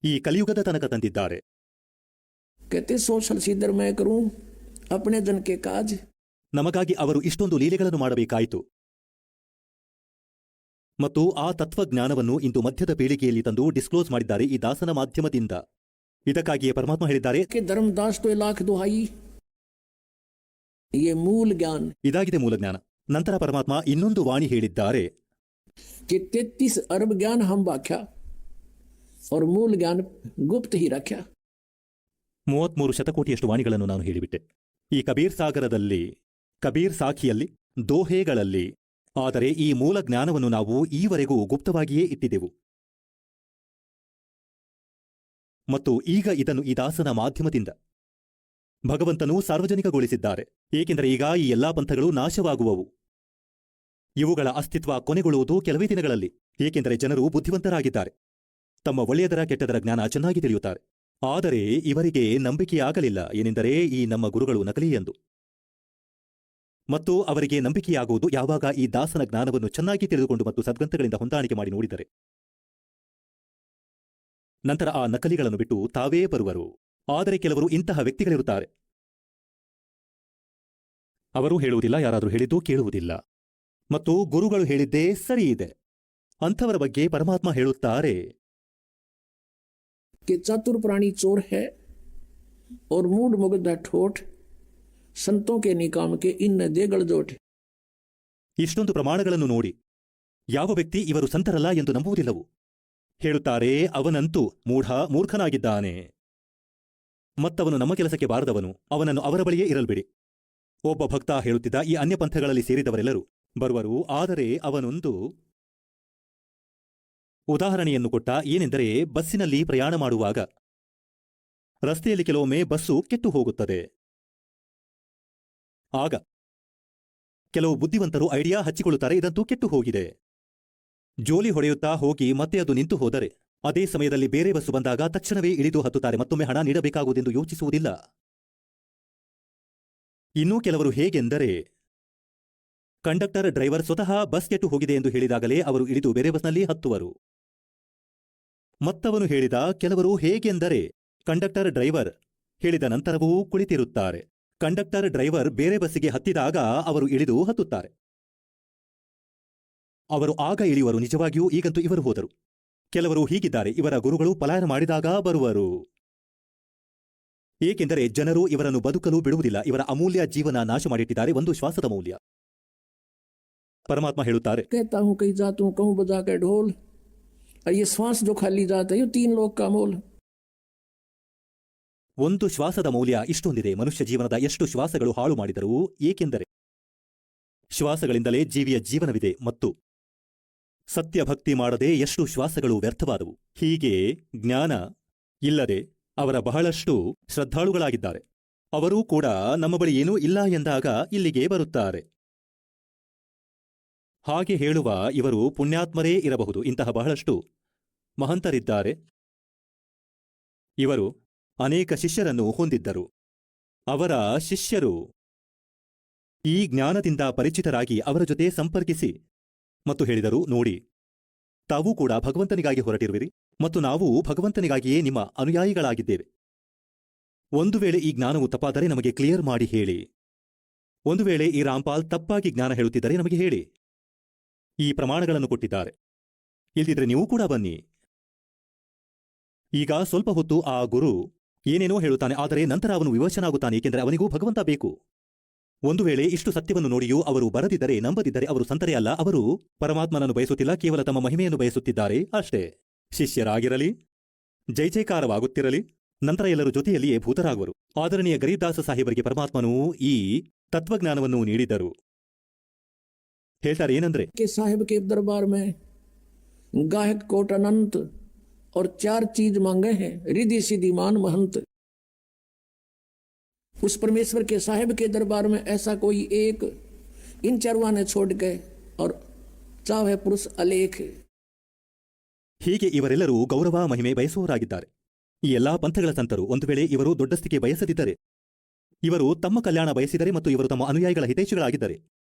ಈ ಕಲಿಯುಗದ ತನಕ ತಂದಿದ್ದಾರೆ. कहते सोशल सीधर मैं करूं अपने जन के काज. ನಮಗಾಗಿ ಅವರು ಇಷ್ಟೊಂದು ಲೀಲೆಗಳನ್ನು ಮಾಡಬೇಕಾಯಿತು ಮತ್ತು ಆ ತತ್ವಜ್ಞಾನವನ್ನು ಇಂದು ಮಧ್ಯದ ಪೀಳಿಗೆಯಲ್ಲಿ ತಂದು ಡಿಸ್ಕ್ಲೋಸ್ ಮಾಡಿದ್ದಾರೆ ಈ ದಾಸನ ಮಾಧ್ಯಮದಿಂದ. ಇದಕ್ಕಾಗಿಯೇ ಪರಮಾತ್ಮ ಹೇಳಿದ್ದಾರೆ, धर्मदास तो लाख दुहाई, ये मूल ज्ञान. ಇದಾಗಿದೆ ಮೂಲ ಜ್ಞಾನ. ನಂತರ ಪರಮಾತ್ಮ ಇನ್ನೊಂದು ವಾಣಿ ಹೇಳಿದ್ದಾರೆ, कि 33 अरब ज्ञान हम व्याख्या और मूल ज्ञान गुप्त ही रख्या. 33 ಶತಕೋಟಿಯಷ್ಟು ವಾಣಿಗಳನ್ನು ನಾನು ಹೇಳಿಬಿಟ್ಟೆ. ಈ ಕಬೀರ್ ಸಾಗರದಲ್ಲಿ, ಕಬೀರ್ ಸಾಖಿಯಲ್ಲಿ, ದೋಹೆಗಳಲ್ಲಿ. ಆದರೆ ಈ ಮೂಲ ಜ್ಞಾನವನ್ನು ನಾವು ಈವರೆಗೂ ಗುಪ್ತವಾಗಿಯೇ ಇಟ್ಟಿದ್ದೆವು ಮತ್ತು ಈಗ ಇದನ್ನು ಈ ದಾಸನ ಮಾಧ್ಯಮದಿಂದ ಭಗವಂತನು ಸಾರ್ವಜನಿಕಗೊಳಿಸಿದ್ದಾರೆ. ಏಕೆಂದರೆ ಈಗ ಈ ಎಲ್ಲಾ ಪಂಥಗಳು ನಾಶವಾಗುವವು. ಇವುಗಳ ಅಸ್ತಿತ್ವ ಕೊನೆಗೊಳ್ಳುವುದು ಕೆಲವೇ ದಿನಗಳಲ್ಲಿ. ಏಕೆಂದರೆ ಜನರು ಬುದ್ಧಿವಂತರಾಗಿದ್ದಾರೆ, ತಮ್ಮ ಒಳ್ಳೆಯದರ ಕೆಟ್ಟದರ ಜ್ಞಾನ ಚೆನ್ನಾಗಿ ತಿಳಿಯುತ್ತಾರೆ. ಆದರೆ ಇವರಿಗೆ ನಂಬಿಕೆಯಾಗಲಿಲ್ಲ, ಏನೆಂದರೆ ಈ ನಮ್ಮ ಗುರುಗಳು ನಕಲಿ ಎಂದು. ಮತ್ತು ಅವರಿಗೆ ನಂಬಿಕೆಯಾಗುವುದು ಯಾವಾಗ ಈ ದಾಸನ ಜ್ಞಾನವನ್ನು ಚೆನ್ನಾಗಿ ತಿಳಿದುಕೊಂಡು ಮತ್ತು ಸದ್ಗ್ರಂಥಗಳಿಂದ ಹೊಂದಾಣಿಕೆ ಮಾಡಿ ನೋಡಿದರೆ. ನಂತರ ಆ ನಕಲಿಗಳನ್ನು ಬಿಟ್ಟು ತಾವೇ ಬರುವರು. ಆದರೆ ಕೆಲವರು ಇಂತಹ ವ್ಯಕ್ತಿಗಳಿರುತ್ತಾರೆ, ಅವರು ಹೇಳುವುದಿಲ್ಲ, ಯಾರಾದರೂ ಹೇಳಿದ್ದು ಕೇಳುವುದಿಲ್ಲ ಮತ್ತು ಗುರುಗಳು ಹೇಳಿದ್ದೇ ಸರಿ ಇದೆ. ಅಂಥವರ ಬಗ್ಗೆ ಪರಮಾತ್ಮ ಹೇಳುತ್ತಾರೆ, कि चतुर प्राणी चोर है और मूड मुग्ध ठोठ, संतों के निकाम के इन दे गलजोट. ಇಷ್ಟೊಂದು ಪ್ರಮಾಣಗಳನ್ನು ನೋಡಿ ಯಾವ ವ್ಯಕ್ತಿ ಇವರು ಸಂತರಲ್ಲ ಎಂದು ನಂಬುವುದಿಲ್ಲವು. ಹೇಳುತ್ತಾರೆ, ಅವನಂತೂ ಮೂರ್ಖನಾಗಿದ್ದಾನೆ ಮತ್ತವನು ನಮ್ಮ ಕೆಲಸಕ್ಕೆ ಬಾರದವನು, ಅವನನ್ನು ಅವರ ಬಳಿಯೇ ಇರಲ್ಬಿಡಿ. ಒಬ್ಬ ಭಕ್ತ ಹೇಳುತ್ತಿದ್ದ, ಈ ಅನ್ಯಪಂಥಗಳಲ್ಲಿ ಸೇರಿದವರೆಲ್ಲರೂ ಬರುವರು, ಆದರೆ ಅವನೊಂದು ಉದಾಹರಣೆಯನ್ನು ಕೊಟ್ಟ. ಏನೆಂದರೆ, ಬಸ್ಸಿನಲ್ಲಿ ಪ್ರಯಾಣ ಮಾಡುವಾಗ ರಸ್ತೆಯಲ್ಲಿ ಕೆಲವೊಮ್ಮೆ ಬಸ್ಸು ಕೆಟ್ಟು ಹೋಗುತ್ತದೆ. ಆಗ ಕೆಲವು ಬುದ್ಧಿವಂತರು ಐಡಿಯಾ ಹಚ್ಚಿಕೊಳ್ಳುತ್ತಾರೆ, ಇದಂತೂ ಕೆಟ್ಟು ಹೋಗಿದೆ. ಜೋಲಿ ಹೊಡೆಯುತ್ತಾ ಹೋಗಿ ಮತ್ತೆ ಅದು ನಿಂತು ಹೋದರೆ ಅದೇ ಸಮಯದಲ್ಲಿ ಬೇರೆ ಬಸ್ಸು ಬಂದಾಗ ತಕ್ಷಣವೇ ಇಳಿದು ಹತ್ತುತ್ತಾರೆ, ಮತ್ತೊಮ್ಮೆ ಹಣ ನೀಡಬೇಕಾಗುವುದೆಂದು ಯೋಚಿಸುವುದಿಲ್ಲ. ಇನ್ನೂ ಕೆಲವರು ಹೇಗೆಂದರೆ, ಕಂಡಕ್ಟರ್ ಡ್ರೈವರ್ ಸ್ವತಃ ಬಸ್ ಕೆಟ್ಟು ಹೋಗಿದೆ ಎಂದು ಹೇಳಿದಾಗಲೇ ಅವರು ಇಳಿದು ಬೇರೆ ಬಸ್ನಲ್ಲಿ ಹತ್ತುವರು. ಮತ್ತವನು ಹೇಳಿದ ಕೆಲವರು ಹೇಗೆಂದರೆ, ಕಂಡಕ್ಟರ್ ಡ್ರೈವರ್ ಹೇಳಿದ ನಂತರವೂ ಕುಳಿತಿರುತ್ತಾರೆ. ಕಂಡಕ್ಟರ್ ಡ್ರೈವರ್ ಬೇರೆ ಬಸ್ಸಿಗೆ ಹತ್ತಿದಾಗ ಅವರು ಇಳಿದು ಹತ್ತುತ್ತಾರೆ. ಅವರು ಆಗ ಇಳಿಯುವರು. ನಿಜವಾಗಿಯೂ ಈಗಂತೂ ಇವರು ಹೋದರು. ಕೆಲವರು ಹೀಗಿದ್ದಾರೆ, ಇವರ ಗುರುಗಳು ಪಲಾಯನ ಮಾಡಿದಾಗ ಬರುವರು. ಏಕೆಂದರೆ ಜನರು ಇವರನ್ನು ಬದುಕಲು ಬಿಡುವುದಿಲ್ಲ. ಇವರ ಅಮೂಲ್ಯ ಜೀವನ ನಾಶ ಮಾಡಿಟ್ಟಿದ್ದಾರೆ, ಒಂದು ಶ್ವಾಸದ ಮೌಲ್ಯ. ಪರಮಾತ್ಮ ಹೇಳುತ್ತಾರೆ, कहता हूं कहीं जातूं कहूं बजा के ढोल, और ये श्वास जो खाली जाता है ये 3 लोक का मोल। ಒಂದು ಶ್ವಾಸದ ಮೌಲ್ಯ ಇಷ್ಟೊಂದಿದೆ. ಮನುಷ್ಯ ಜೀವನದ ಎಷ್ಟು ಶ್ವಾಸಗಳು ಹಾಳು ಮಾಡಿದರೂ, ಏಕೆಂದರೆ ಶ್ವಾಸಗಳಿಂದಲೇ ಜೀವಿಯ ಜೀವನವಿದೆ ಮತ್ತು ಸತ್ಯಭಕ್ತಿ ಮಾಡದೆ ಎಷ್ಟು ಶ್ವಾಸಗಳು ವ್ಯರ್ಥವಾದವು. ಹೀಗೆ ಜ್ಞಾನ ಇಲ್ಲದೆ ಅವರ ಬಹಳಷ್ಟು ಶ್ರದ್ಧಾಳುಗಳಾಗಿದ್ದಾರೆ. ಅವರೂ ಕೂಡ ನಮ್ಮ ಬಳಿ ಏನೂ ಇಲ್ಲ ಎಂದಾಗ ಇಲ್ಲಿಗೆ ಬರುತ್ತಾರೆ. ಹಾಗೆ ಹೇಳುವ ಇವರು ಪುಣ್ಯಾತ್ಮರೇ ಇರಬಹುದು. ಇಂತಹ ಬಹಳಷ್ಟು ಮಹಂತರಿದ್ದಾರೆ. ಇವರು ಅನೇಕ ಶಿಷ್ಯರನ್ನು ಹೊಂದಿದ್ದರು. ಅವರ ಶಿಷ್ಯರು ಈ ಜ್ಞಾನದಿಂದ ಪರಿಚಿತರಾಗಿ ಅವರ ಜೊತೆ ಸಂಪರ್ಕಿಸಿ ಮತ್ತು ಹೇಳಿದರು, ನೋಡಿ, ತಾವೂ ಕೂಡ ಭಗವಂತನಿಗಾಗಿ ಹೊರಟಿರುವಿರಿ ಮತ್ತು ನಾವು ಭಗವಂತನಿಗಾಗಿಯೇ ನಿಮ್ಮ ಅನುಯಾಯಿಗಳಾಗಿದ್ದೇವೆ. ಒಂದು ವೇಳೆ ಈ ಜ್ಞಾನವು ತಪ್ಪಾದರೆ ನಮಗೆ ಕ್ಲಿಯರ್ ಮಾಡಿ ಹೇಳಿ. ಒಂದು ವೇಳೆ ಈ ರಾಮ್ಪಾಲ್ ತಪ್ಪಾಗಿ ಜ್ಞಾನ ಹೇಳುತ್ತಿದ್ದರೆ ನಮಗೆ ಹೇಳಿ. ಈ ಪ್ರಮಾಣಗಳನ್ನು ಕೊಟ್ಟಿದ್ದಾರೆ. ಇಲ್ದಿದ್ರೆ ನೀವು ಕೂಡ ಬನ್ನಿ. ಈಗ ಸ್ವಲ್ಪ ಹೊತ್ತು ಆ ಗುರು ಏನೇನೋ ಹೇಳುತ್ತಾನೆ, ಆದರೆ ನಂತರ ಅವನು ವಿವಶನಾಗುತ್ತಾನೆ, ಏಕೆಂದರೆ ಅವನಿಗೂ ಭಗವಂತ ಬೇಕು. ಒಂದು ವೇಳೆ ಇಷ್ಟು ಸತ್ಯವನ್ನು ನೋಡಿಯೂ ಅವರು ಬರದಿದ್ದರೆ, ನಂಬದಿದ್ದರೆ ಅವರು ಸಂತರೇ ಅಲ್ಲ. ಅವರು ಪರಮಾತ್ಮನನ್ನು ಬಯಸುತ್ತಿಲ್ಲ, ಕೇವಲ ತಮ್ಮ ಮಹಿಮೆಯನ್ನು ಬಯಸುತ್ತಿದ್ದಾರೆ ಅಷ್ಟೇ. ಶಿಷ್ಯರಾಗಿರಲಿ, ಜೈ ಜೈಕಾರವಾಗುತ್ತಿರಲಿ, ನಂತರ ಎಲ್ಲರೂ ಜೊತೆಯಲ್ಲಿಯೇ ಭೂತರಾಗುವರು. ಆದರಣೀಯ ಗರೀಬ್ದಾಸ ಸಾಹೇಬರಿಗೆ ಪರಮಾತ್ಮನು ಈ ತತ್ವಜ್ಞಾನವನ್ನು ನೀಡಿದರು. ಹೇಳ್ತಾರೆ ಏನಂದ್ರೆ, के साहिब के दरबार में गायक कोट अनंत और 4 चीज मांगे हैं, रिधि सिद्धि मान महंत। उस परमेश्वर के साहिब के दरबार में ऐसा कोई एक इन चारों ने छोड़ के और चाहे पुरुष अलेख। ಹೀಗೆ ಇವರೆಲ್ಲರೂ ಗೌರವ ಮಹಿಮೆ ಬಯಸುವವರಾಗಿದ್ದಾರೆ. ಈ ಎಲ್ಲಾ ಪಂಥಗಳ ಸಂತರು. ಒಂದು ವೇಳೆ ಇವರು ದೊಡ್ಡಸ್ತಿಕೆ ಬಯಸದಿದ್ದರೆ, ಇವರು ತಮ್ಮ ಕಲ್ಯಾಣ ಬಯಸಿದರೆ ಮತ್ತು ಇವರು ತಮ್ಮ ಅನುಯಾಯಿಗಳ ಹಿತೈಷಿಗಳಾಗಿದ್ದರೆ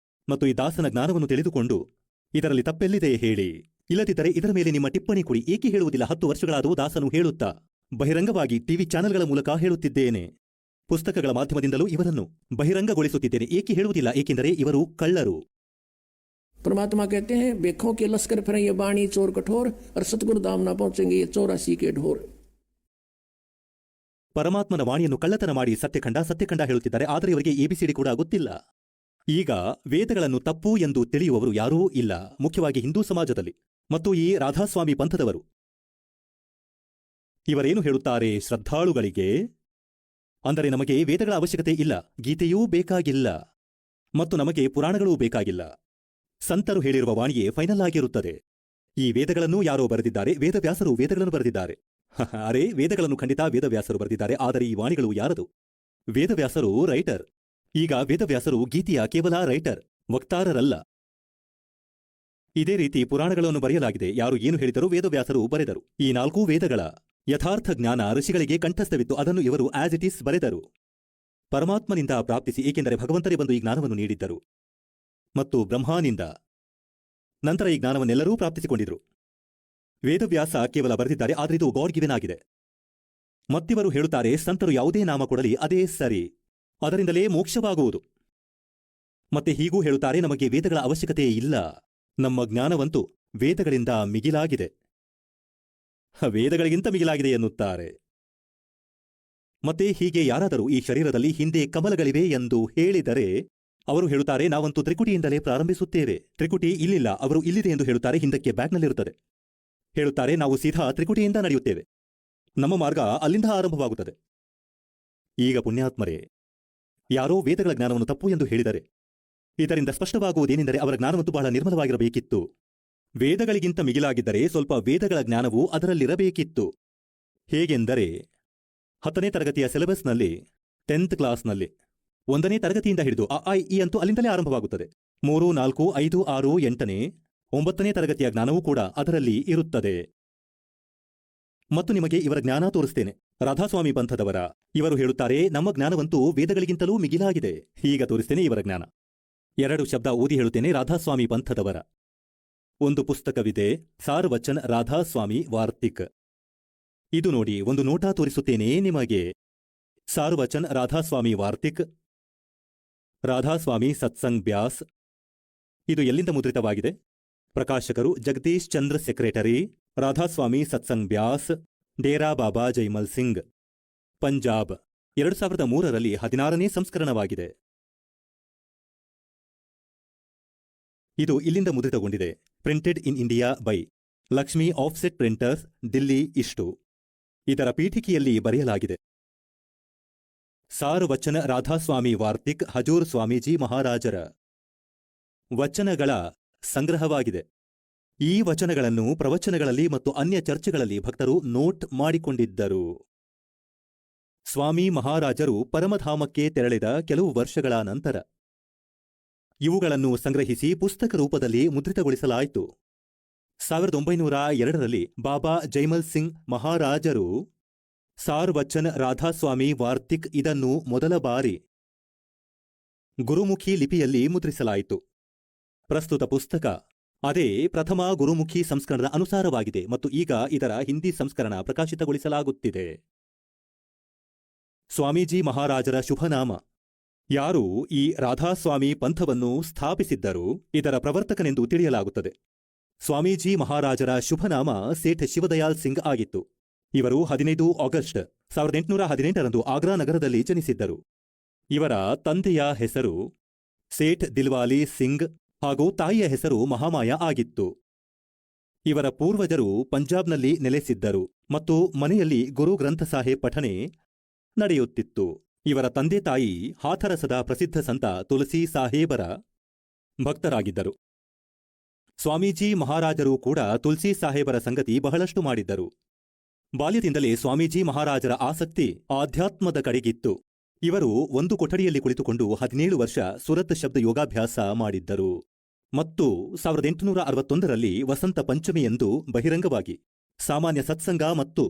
ಮತ್ತು ಈ ದಾಸನ ಜ್ಞಾನವನ್ನು ತಿಳಿದುಕೊಂಡು ಇದರಲ್ಲಿ ತಪ್ಪೆಲ್ಲಿದೆ ಹೇಳಿ. ಇಲ್ಲದಿದ್ದರೆ ಇದರ ಮೇಲೆ ನಿಮ್ಮ ಟಿಪ್ಪಣಿ ಕೊಡಿ. ಏಕೆ ಹೇಳುವುದಿಲ್ಲ? 10 ವರ್ಷಗಳಾದವು ದಾಸನು ಹೇಳುತ್ತಾ ಬಹಿರಂಗವಾಗಿ ಟಿವಿ ಚಾನೆಲ್ಗಳ ಮೂಲಕ ಹೇಳುತ್ತಿದ್ದೇನೆ, ಪುಸ್ತಕಗಳ ಮಾಧ್ಯಮದಿಂದಲೂ ಇವರನ್ನು ಬಹಿರಂಗಗೊಳಿಸುತ್ತಿದ್ದೇನೆ. ಏಕೆ ಹೇಳುವುದಿಲ್ಲ? ಏಕೆಂದರೆ ಇವರು ಕಳ್ಳರು. परमात्मा कहते हैं बेखों के लश्कर फिरे ये बाणी चोर कठोर और सतगुरु धाम ना पहुंचेंगे ये 84 के ढोर। ಪರಮಾತ್ಮನ ವಾಣಿಯನ್ನು ಕಳ್ಳತನ ಮಾಡಿ ಸತ್ಯಖಂಡ ಹೇಳುತ್ತಿದ್ದಾರೆ, ಆದರೆ ಇವರಿಗೆ ಎಬಿಸಿಡಿ ಕೂಡ ಗೊತ್ತಿಲ್ಲ. ಈಗ ವೇದಗಳನ್ನು ತಪ್ಪು ಎಂದು ತಿಳಿಯುವವರು ಯಾರೂ ಇಲ್ಲ, ಮುಖ್ಯವಾಗಿ ಹಿಂದೂ ಸಮಾಜದಲ್ಲಿ. ಮತ್ತು ಈ ರಾಧಾಸ್ವಾಮಿ ಪಂಥದವರು ಇವರೇನು ಹೇಳುತ್ತಾರೆ ಶ್ರದ್ಧಾಳುಗಳಿಗೆ? ಅಂದರೆ ನಮಗೆ ವೇದಗಳ ಅವಶ್ಯಕತೆ ಇಲ್ಲ, ಗೀತೆಯೂ ಬೇಕಾಗಿಲ್ಲ ಮತ್ತು ನಮಗೆ ಪುರಾಣಗಳೂ ಬೇಕಾಗಿಲ್ಲ. ಸಂತರು ಹೇಳಿರುವ ವಾಣಿಯೇ ಫೈನಲ್ ಆಗಿರುತ್ತದೆ. ಈ ವೇದಗಳನ್ನು ಯಾರೋ ಬರೆದಿದ್ದಾರೆ, ವೇದವ್ಯಾಸರು ವೇದಗಳನ್ನು ಬರೆದಿದ್ದಾರೆ. ಅರೆ, ವೇದಗಳನ್ನು ಖಂಡಿತ ವೇದವ್ಯಾಸರು ಬರೆದಿದ್ದಾರೆ, ಆದರೆ ಈ ವಾಣಿಗಳು ಯಾರದು? ವೇದವ್ಯಾಸರು ರೈಟರ್. ಈಗ ವೇದವ್ಯಾಸರು ಗೀತೆಯ ಕೇವಲ ರೈಟರ್, ವಕ್ತಾರರಲ್ಲ. ಇದೇ ರೀತಿ ಪುರಾಣಗಳನ್ನು ಬರೆಯಲಾಗಿದೆ. ಯಾರು ಏನು ಹೇಳಿದರೂ ವೇದವ್ಯಾಸರು ಬರೆದರು. ಈ 4 ವೇದಗಳ ಯಥಾರ್ಥ ಜ್ಞಾನ ಋಷಿಗಳಿಗೆ ಕಂಠಸ್ಥವಿತ್ತು. ಅದನ್ನು ಇವರು ಆಸ್ ಇಟ್ ಈಸ್ ಬರೆದರು, ಪರಮಾತ್ಮನಿಂದ ಪ್ರಾಪ್ತಿಸಿ. ಏಕೆಂದರೆ ಭಗವಂತರೇ ಬಂದು ಈ ಜ್ಞಾನವನ್ನು ನೀಡಿದ್ದರು ಮತ್ತು ಬ್ರಹ್ಮನಿಂದ ನಂತರ ಈ ಜ್ಞಾನವನ್ನೆಲ್ಲರೂ ಪ್ರಾಪ್ತಿಸಿಕೊಂಡಿದ್ರು. ವೇದವ್ಯಾಸ ಕೇವಲ ಬರೆದಿದ್ದಾರೆ, ಆದರೆ ಇದು ಗಾಡ್ ಗಿವೆನ್ ಆಗಿದೆ. ಮತ್ತಿವರು ಹೇಳುತ್ತಾರೆ ಸಂತರು ಯಾವುದೇ ನಾಮ ಕೊಡಲಿ ಅದೇ ಸರಿ, ಅದರಿಂದಲೇ ಮೋಕ್ಷವಾಗುವುದು. ಮತ್ತೆ ಹೀಗೂ ಹೇಳುತ್ತಾರೆ ನಮಗೆ ವೇದಗಳ ಅವಶ್ಯಕತೆ ಇಲ್ಲ, ನಮ್ಮ ಜ್ಞಾನವಂತೂ ವೇದಗಳಿಂದ ಮಿಗಿಲಾಗಿದೆ, ವೇದಗಳಿಗಿಂತ ಮಿಗಿಲಾಗಿದೆ ಎನ್ನುತ್ತಾರೆ. ಮತ್ತೆ ಹೀಗೆ ಯಾರಾದರೂ ಈ ಶರೀರದಲ್ಲಿ ಹಿಂದೆ ಕಮಲಗಳಿವೆ ಎಂದು ಹೇಳಿದರೆ ಅವರು ಹೇಳುತ್ತಾರೆ ನಾವಂತೂ ತ್ರಿಕುಟಿಯಿಂದಲೇ ಪ್ರಾರಂಭಿಸುತ್ತೇವೆ. ತ್ರಿಕುಟಿ ಇಲ್ಲಿಲ್ಲ, ಅವರು ಇಲ್ಲಿದೆ ಎಂದು ಹೇಳುತ್ತಾರೆ, ಹಿಂದಕ್ಕೆ ಬ್ಯಾಕ್ನಲ್ಲಿರುತ್ತದೆ. ಹೇಳುತ್ತಾರೆ ನಾವು ಸೀದಾ ತ್ರಿಕುಟಿಯಿಂದ ನಡೆಯುತ್ತೇವೆ, ನಮ್ಮ ಮಾರ್ಗ ಅಲ್ಲಿಂದ ಆರಂಭವಾಗುತ್ತದೆ. ಈಗ ಪುಣ್ಯಾತ್ಮರೇ, ಯಾರೋ ವೇದಗಳ ಜ್ಞಾನವನ್ನು ತಪ್ಪು ಎಂದು ಹೇಳಿದರೆ ಇದರಿಂದ ಸ್ಪಷ್ಟವಾಗುವುದೇನೆಂದರೆ ಅವರ ಜ್ಞಾನವಂತೂ ಬಹಳ ನಿರ್ಮಲವಾಗಿರಬೇಕಿತ್ತು. ವೇದಗಳಿಗಿಂತ ಮಿಗಿಲಾಗಿದ್ದರೆ ಸ್ವಲ್ಪ ವೇದಗಳ ಜ್ಞಾನವೂ ಅದರಲ್ಲಿರಬೇಕಿತ್ತು. ಹೇಗೆಂದರೆ 10ನೇ ತರಗತಿಯ ಸಿಲೆಬಸ್ನಲ್ಲಿ 10th ಕ್ಲಾಸ್ನಲ್ಲಿ 1ನೇ ತರಗತಿಯಿಂದ ಹಿಡಿದು ಅ ಇ ಅಂತೂ ಅಲ್ಲಿಂದಲೇ ಆರಂಭವಾಗುತ್ತದೆ. 3, 4, 5, 6, 8ನೇ 9ನೇ ತರಗತಿಯ ಜ್ಞಾನವೂ ಕೂಡ ಅದರಲ್ಲಿ ಇರುತ್ತದೆ. ಮತ್ತು ನಿಮಗೆ ಇವರ ಜ್ಞಾನ ತೋರಿಸ್ತೇನೆ. ರಾಧಾಸ್ವಾಮಿ ಪಂಥದವರ ಇವರು ಹೇಳುತ್ತಾರೆ ನಮ್ಮ ಜ್ಞಾನವಂತೂ ವೇದಗಳಿಗಿಂತಲೂ ಮಿಗಿಲಾಗಿದೆ. ಈಗ ತೋರಿಸ್ತೇನೆ ಇವರ ಜ್ಞಾನ. 2 ಶಬ್ದ ಓದಿ ಹೇಳುತ್ತೇನೆ. ರಾಧಾಸ್ವಾಮಿ ಪಂಥದವರ ಒಂದು ಪುಸ್ತಕವಿದೆ, ಸಾರ್ವಚನ್ ರಾಧಾಸ್ವಾಮಿ ವಾರ್ತಿಕ್. ಇದು ನೋಡಿ, ಒಂದು ನೋಟ ತೋರಿಸುತ್ತೇನೆ ನಿಮಗೆ. ಸಾರ್ವಚನ್ ರಾಧಾಸ್ವಾಮಿ ವಾರ್ತಿಕ್, ರಾಧಾಸ್ವಾಮಿ ಸತ್ಸಂಗ್ ಬ್ಯಾಸ್. ಇದು ಎಲ್ಲಿಂದ ಮುದ್ರಿತವಾಗಿದೆ? ಪ್ರಕಾಶಕರು ಜಗದೀಶ್ ಚಂದ್ರ ಸೆಕ್ರೆಟರಿ, ರಾಧಾಸ್ವಾಮಿ ಸತ್ಸಂಗ್ ಬ್ಯಾಸ್, ಡೇರಾ ಬಾಬಾ ಜೈಮಲ್ ಸಿಂಗ್, ಪಂಜಾಬ್. 2003ರಲ್ಲಿ 16ನೇ ಸಂಸ್ಕರಣವಾಗಿದೆ. ಇದು ಇಲ್ಲಿಂದ ಮುದ್ರಿತಗೊಂಡಿದೆ. Printed in India by Lakshmi offset printers, Delhi. ಇಷ್ಟು ಇದರ ಪೀಠಿಕೆಯಲ್ಲಿ ಬರೆಯಲಾಗಿದೆ. ಸಾರ್ ವಚನ ರಾಧಾಸ್ವಾಮಿ ವಾರ್ತಿಕ್ ಹಜೂರ್ ಸ್ವಾಮೀಜಿ ಮಹಾರಾಜರ ವಚನಗಳ ಸಂಗ್ರಹವಾಗಿದೆ. ಈ ವಚನಗಳನ್ನು ಪ್ರವಚನಗಳಲ್ಲಿ ಮತ್ತು ಅನ್ಯ ಚರ್ಚೆಗಳಲ್ಲಿ ಭಕ್ತರು ನೋಟ್ ಮಾಡಿಕೊಂಡಿದ್ದರು. ಸ್ವಾಮಿ ಮಹಾರಾಜರು ಪರಮಧಾಮಕ್ಕೆ ತೆರಳಿದ ಕೆಲವು ವರ್ಷಗಳ ನಂತರ ಇವುಗಳನ್ನು ಸಂಗ್ರಹಿಸಿ ಪುಸ್ತಕ ರೂಪದಲ್ಲಿ ಮುದ್ರಿತಗೊಳಿಸಲಾಯಿತು. 1902ರಲ್ಲಿ ಬಾಬಾ ಜೈಮಲ್ ಸಿಂಗ್ ಮಹಾರಾಜರು ಸಾರ್ ವಚನ ರಾಧಾಸ್ವಾಮಿ ವಾರ್ತಿಕ್ ಇದನ್ನು ಮೊದಲ ಬಾರಿ ಗುರುಮುಖಿ ಲಿಪಿಯಲ್ಲಿ ಮುದ್ರಿಸಲಾಯಿತು. ಪ್ರಸ್ತುತ ಪುಸ್ತಕ ಅದೇ ಪ್ರಥಮ ಗುರುಮುಖಿ ಸಂಸ್ಕರಣದ ಅನುಸಾರವಾಗಿದೆ ಮತ್ತು ಈಗ ಇದರ ಹಿಂದಿ ಸಂಸ್ಕರಣ ಪ್ರಕಾಶಿತಗೊಳಿಸಲಾಗುತ್ತಿದೆ. ಸ್ವಾಮೀಜಿ ಮಹಾರಾಜರ ಶುಭನಾಮ. ಯಾರು ಈ ರಾಧಾಸ್ವಾಮಿ ಪಂಥವನ್ನು ಸ್ಥಾಪಿಸಿದ್ದರೂ ಇದರ ಪ್ರವರ್ತಕನೆಂದು ತಿಳಿಯಲಾಗುತ್ತದೆ. ಸ್ವಾಮೀಜಿ ಮಹಾರಾಜರ ಶುಭನಾಮ ಸೇಠ್ ಶಿವದಯಾಲ್ ಸಿಂಗ್ ಆಗಿತ್ತು. ಇವರು 15 ಆಗಸ್ಟ್ 1818ರಂದು ಆಗ್ರಾ ನಗರದಲ್ಲಿ ಜನಿಸಿದ್ದರು. ಇವರ ತಂದೆಯ ಹೆಸರು ಸೇಠ್ ದಿಲ್ವಾಲಿ ಸಿಂಗ್ ಹಾಗೂ ತಾಯಿಯ ಹೆಸರು ಮಹಾಮಾಯ ಆಗಿತ್ತು. ಇವರ ಪೂರ್ವಜರು ಪಂಜಾಬ್ನಲ್ಲಿ ನೆಲೆಸಿದ್ದರು ಮತ್ತು ಮನೆಯಲ್ಲಿ ಗುರು ಗ್ರಂಥ ಸಾಹೇಬ್ ಪಠಣೆ ನಡೆಯುತ್ತಿತ್ತು. ಇವರ ತಂದೆ ತಾಯಿ ಹಾಥರಸದ ಪ್ರಸಿದ್ಧ ಸಂತ ತುಲಸಿ ಸಾಹೇಬರ ಭಕ್ತರಾಗಿದ್ದರು. ಸ್ವಾಮೀಜಿ ಮಹಾರಾಜರು ಕೂಡ ತುಲಸಿ ಸಾಹೇಬರ ಸಂಗತಿ ಬಹಳಷ್ಟು ಮಾಡಿದ್ದರು. ಬಾಲ್ಯದಿಂದಲೇ ಸ್ವಾಮೀಜಿ ಮಹಾರಾಜರ ಆಸಕ್ತಿ ಆಧ್ಯಾತ್ಮದ ಕಡೆಗಿತ್ತು. ಇವರು ಒಂದು ಕೊಠಡಿಯಲ್ಲಿ ಕುಳಿತುಕೊಂಡು 17 ವರ್ಷ ಸುರತ್ ಶಬ್ದ ಯೋಗಾಭ್ಯಾಸ ಮಾಡಿದ್ದರು ಮತ್ತು 1861ರಲ್ಲಿ ವಸಂತ ಪಂಚಮಿಯಂದು ಬಹಿರಂಗವಾಗಿ ಸಾಮಾನ್ಯ ಸತ್ಸಂಗ ಮತ್ತು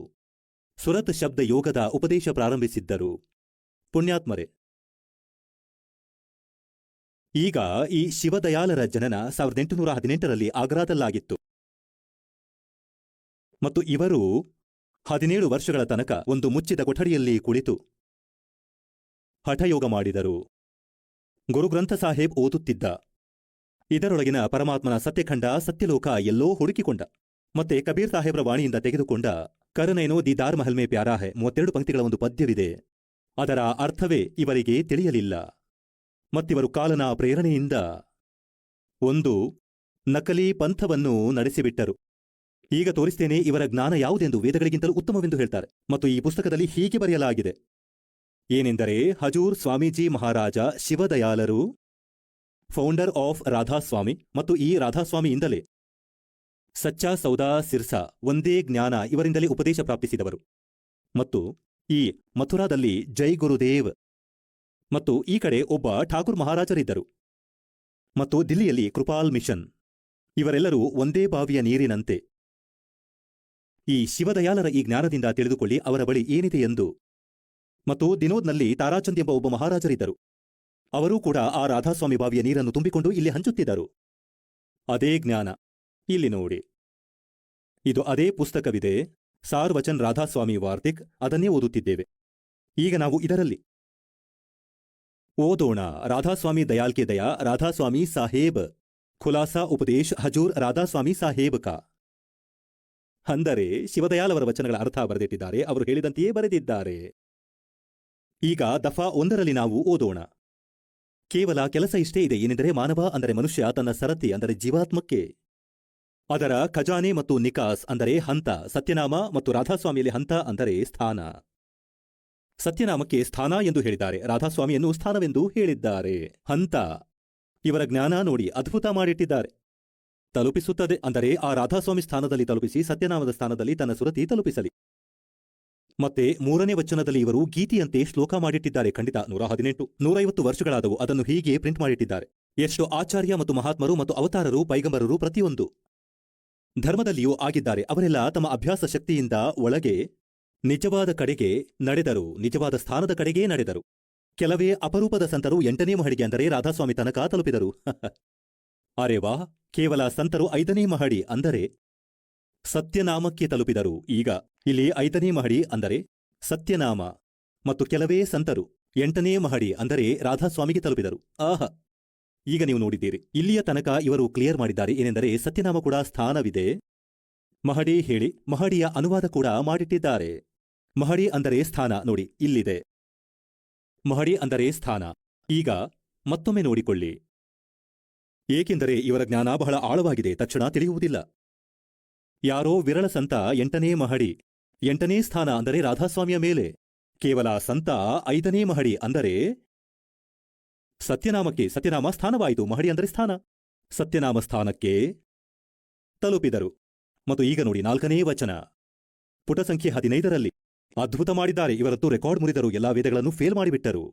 ಸುರತ್ ಶಬ್ದ ಯೋಗದ ಉಪದೇಶ ಪ್ರಾರಂಭಿಸಿದ್ದರು. ಪುಣ್ಯಾತ್ಮರೇ, ಈಗ ಈ ಶಿವದಯಾಲರ ಜನನ 1818ರಲ್ಲಿ ಆಗ್ರಾದಲ್ಲಾಗಿತ್ತು ಮತ್ತು ಇವರು 17 ವರ್ಷಗಳ ತನಕ ಒಂದು ಮುಚ್ಚಿದ ಕೊಠಡಿಯಲ್ಲಿ ಕುಳಿತು ಹಠಯೋಗ ಮಾಡಿದರು. ಗುರುಗ್ರಂಥ ಸಾಹೇಬ್ ಓದುತ್ತಿದ್ದ. ಇದರೊಳಗಿನ ಪರಮಾತ್ಮನ ಸತ್ಯಖಂಡ, ಸತ್ಯಲೋಕ ಎಲ್ಲೋ ಹುಡುಕಿಕೊಂಡ. ಮತ್ತೆ ಕಬೀರ್ ಸಾಹೇಬ್ರ ವಾಣಿಯಿಂದ ತೆಗೆದುಕೊಂಡ ಕರನೇನೋ ದೀದಾರ್ ಮಹಲ್ ಮೇ ಪ್ಯಾರಾ ಹೈ 32 ಪಂಕ್ತಿಗಳ ಒಂದು ಪದ್ಯವಿದೆ. ಅದರ ಅರ್ಥವೇ ಇವರಿಗೆ ತಿಳಿಯಲಿಲ್ಲ. ಮತ್ತಿವರು ಕಾಲನ ಪ್ರೇರಣೆಯಿಂದ ಒಂದು ನಕಲಿ ಪಂಥವನ್ನು ನಡೆಸಿಬಿಟ್ಟರು. ಈಗ ತೋರಿಸ್ತೇನೆ ಇವರ ಜ್ಞಾನ ಯಾವುದೆಂದು. ವೇದಗಳಿಗಿಂತಲೂ ಉತ್ತಮವೆಂದು ಹೇಳ್ತಾರೆ. ಮತ್ತು ಈ ಪುಸ್ತಕದಲ್ಲಿ ಹೀಗೆ ಬರೆಯಲಾಗಿದೆ. ಏನೆಂದರೆ, ಹಜೂರ್ ಸ್ವಾಮೀಜಿ ಮಹಾರಾಜ ಶಿವದಯಾಲರು ಫೌಂಡರ್ ಆಫ್ ರಾಧಾಸ್ವಾಮಿ ಮತ್ತು ಈ ರಾಧಾಸ್ವಾಮಿಯಿಂದಲೇ ಸಚ್ಚಾ ಸೌದಾ ಸಿರ್ಸಾ ಒಂದೇ ಜ್ಞಾನ ಇವರಿಂದಲೇ ಉಪದೇಶ ಪ್ರಾಪ್ತಿಸಿದವರು. ಮತ್ತು ಈ ಮಥುರಾದಲ್ಲಿ ಜೈ ಗುರುದೇವ್ ಮತ್ತು ಈ ಕಡೆ ಒಬ್ಬ ಠಾಕೂರ್ ಮಹಾರಾಜರಿದ್ದರು ಮತ್ತು ದಿಲ್ಲಿಯಲ್ಲಿ ಕೃಪಾಲ್ ಮಿಷನ್. ಇವರೆಲ್ಲರೂ ಒಂದೇ ಬಾವಿಯ ನೀರಿನಂತೆ. ಈ ಶಿವದಯಾಲರ ಈ ಜ್ಞಾನದಿಂದ ತಿಳಿದುಕೊಳ್ಳಿ ಅವರ ಬಳಿ ಏನಿದೆ ಎಂದು. ಮತ್ತು ದಿನೋದ್ನಲ್ಲಿ ತಾರಾಚಂದ್ ಎಂಬ ಒಬ್ಬ ಮಹಾರಾಜರಿದ್ದರು. ಅವರೂ ಕೂಡ ಆ ರಾಧಾಸ್ವಾಮಿ ಬಾವಿಯ ನೀರನ್ನು ತುಂಬಿಕೊಂಡು ಇಲ್ಲಿ ಹಂಚುತ್ತಿದ್ದರು. ಅದೇ ಜ್ಞಾನ ಇಲ್ಲಿ ನೋಡಿ. ಇದು ಅದೇ ಪುಸ್ತಕವಿದೆ, ಸಾರ್ ವಚನ್ ರಾಧಾಸ್ವಾಮಿ ವಾರ್ತಿಕ್. ಅದನ್ನೇ ಓದುತ್ತಿದ್ದೇವೆ ಈಗ ನಾವು. ಇದರಲ್ಲಿ ಓದೋಣ. ರಾಧಾಸ್ವಾಮಿ ದಯಾಲ್ ಕೆ ದಯಾ, ರಾಧಾಸ್ವಾಮಿ ಸಾಹೇಬ್ ಖುಲಾಸಾ ಉಪದೇಶ್ ಹಜೂರ್ ರಾಧಾಸ್ವಾಮಿ ಸಾಹೇಬ್ ಕಾ. ಅಂದರೆ ಶಿವದಯಾಲ್ ಅವರ ವಚನಗಳ ಅರ್ಥ ಬರೆದಿಟ್ಟಿದ್ದಾರೆ. ಅವರು ಹೇಳಿದಂತೆಯೇ ಬರೆದಿದ್ದಾರೆ. ಈಗ ದಫಾ 1ರಲ್ಲಿ ನಾವು ಓದೋಣ. ಕೇವಲ ಕೆಲಸ ಇಷ್ಟೇ ಇದೆ. ಏನೆಂದರೆ, ಮಾನವ ಅಂದರೆ ಮನುಷ್ಯ ತನ್ನ ಸರತಿ ಅಂದರೆ ಜೀವಾತ್ಮಕ್ಕೆ ಅದರ ಖಜಾನೆ ಮತ್ತು ನಿಕಾಸ್ ಅಂದರೆ ಹಂತ, ಸತ್ಯನಾಮ ಮತ್ತು ರಾಧಾಸ್ವಾಮಿಯಲ್ಲಿ ಹಂತ ಅಂದರೆ ಸ್ಥಾನ. ಸತ್ಯನಾಮಕ್ಕೆ ಸ್ಥಾನ ಎಂದು ಹೇಳಿದ್ದಾರೆ, ರಾಧಾಸ್ವಾಮಿಯನ್ನು ಸ್ಥಾನವೆಂದು ಹೇಳಿದ್ದಾರೆ. ಹಂತ ಇವರ ಜ್ಞಾನ ನೋಡಿ ಅದ್ಭುತ ಮಾಡಿಟ್ಟಿದ್ದಾರೆ. ತಲುಪಿಸುತ್ತದೆ ಅಂದರೆ ಆ ರಾಧಾಸ್ವಾಮಿ ಸ್ಥಾನದಲ್ಲಿ ತಲುಪಿಸಿ ಸತ್ಯನಾಮದ ಸ್ಥಾನದಲ್ಲಿ ತನ್ನ ಸುರತಿ ತಲುಪಿಸಲಿ. ಮತ್ತೆ 3ನೇ ವಚನದಲ್ಲಿ ಇವರು ಗೀತೆಯಂತೆ ಶ್ಲೋಕ ಮಾಡಿಟ್ಟಿದ್ದಾರೆ. ಖಂಡಿತ 118 150 ವರ್ಷಗಳಾದವು ಅದನ್ನು ಹೀಗೆ ಪ್ರಿಂಟ್ ಮಾಡಿಟ್ಟಿದ್ದಾರೆ. ಎಷ್ಟು ಆಚಾರ್ಯ ಮತ್ತು ಮಹಾತ್ಮರು ಮತ್ತು ಅವತಾರರು, ಪೈಗಂಬರರು ಪ್ರತಿಯೊಂದು ಧರ್ಮದಲ್ಲಿಯೂ ಆಗಿದ್ದಾರೆ. ಅವರೆಲ್ಲ ತಮ್ಮ ಅಭ್ಯಾಸ ಶಕ್ತಿಯಿಂದ ಒಳಗೆ ನಿಜವಾದ ಕಡೆಗೆ ನಡೆದರು, ನಿಜವಾದ ಸ್ಥಾನದ ಕಡೆಗೇ ನಡೆದರು. ಕೆಲವೇ ಅಪರೂಪದ ಸಂತರು 8ನೇ ಮಹಡಿಗೆ ಅಂದರೆ ರಾಧಾಸ್ವಾಮಿ ತನಕ ತಲುಪಿದರು. ಅರೆ ವಾ, ಕೇವಲ ಸಂತರು 5ನೇ ಮಹಡಿ ಅಂದರೆ ಸತ್ಯನಾಮಕ್ಕೆ ತಲುಪಿದರು. ಈಗ ಇಲ್ಲಿ 5ನೇ ಮಹಡಿ ಅಂದರೆ ಸತ್ಯನಾಮ ಮತ್ತು ಕೆಲವೇ ಸಂತರು 8ನೇ ಮಹಡಿ ಅಂದರೆ ರಾಧಾಸ್ವಾಮಿಗೆ ತಲುಪಿದರು. ಆಹಾ, ಈಗ ನೀವು ನೋಡಿದ್ದೀರಿ. ಇಲ್ಲಿಯ ತನಕ ಇವರು ಕ್ಲಿಯರ್ ಮಾಡಿದ್ದಾರೆ. ಏನೆಂದರೆ ಸತ್ಯನಾಮ ಕೂಡ ಸ್ಥಾನವಿದೆ. ಮಹಡಿ ಹೇಳಿ ಮಹಡಿಯ ಅನುವಾದ ಕೂಡ ಮಾಡಿಟ್ಟಿದ್ದಾರೆ. ಮಹಡಿ ಅಂದರೆ ಸ್ಥಾನ ನೋಡಿ, ಇಲ್ಲಿದೆ. ಮಹಡಿ ಅಂದರೆ ಸ್ಥಾನ. ಈಗ ಮತ್ತೊಮ್ಮೆ ನೋಡಿಕೊಳ್ಳಿ, ಏಕೆಂದರೆ ಇವರ ಜ್ಞಾನ ಬಹಳ ಆಳವಾಗಿದೆ, ತಕ್ಷಣ ತಿಳಿಯುವುದಿಲ್ಲ. ಯಾರೋ ವಿರಳ ಸಂತ 8ನೇ ಮಹಡಿ, 8ನೇ ಸ್ಥಾನ ಅಂದರೆ ರಾಧಾಸ್ವಾಮಿಯ ಮೇಲೆ. ಕೇವಲ ಸಂತ 5ನೇ ಮಹಡಿ ಅಂದರೆ ಸತ್ಯನಾಮಕ್ಕೆ. ಸತ್ಯನಾಮ ಸ್ಥಾನವಾಯಿತು, ಮಹಡಿ ಅಂದರೆ ಸ್ಥಾನ. ಸತ್ಯನಾಮ ಸ್ಥಾನಕ್ಕೆ ತಲುಪಿದರು. ಮತ್ತು ಈಗ ನೋಡಿ 4ನೇ ವಚನ, ಪುಟ ಸಂಖ್ಯೆ 15ರಲ್ಲಿ. ಅದ್ಭುತ ಮಾಡಿದ್ದಾರೆ ಇವರದ್ದು, ರೆಕಾರ್ಡ್ ಮುರಿದರು, ಎಲ್ಲಾ ವೇದಗಳನ್ನು ಫೇಲ್ ಮಾಡಿಬಿಟ್ಟರು.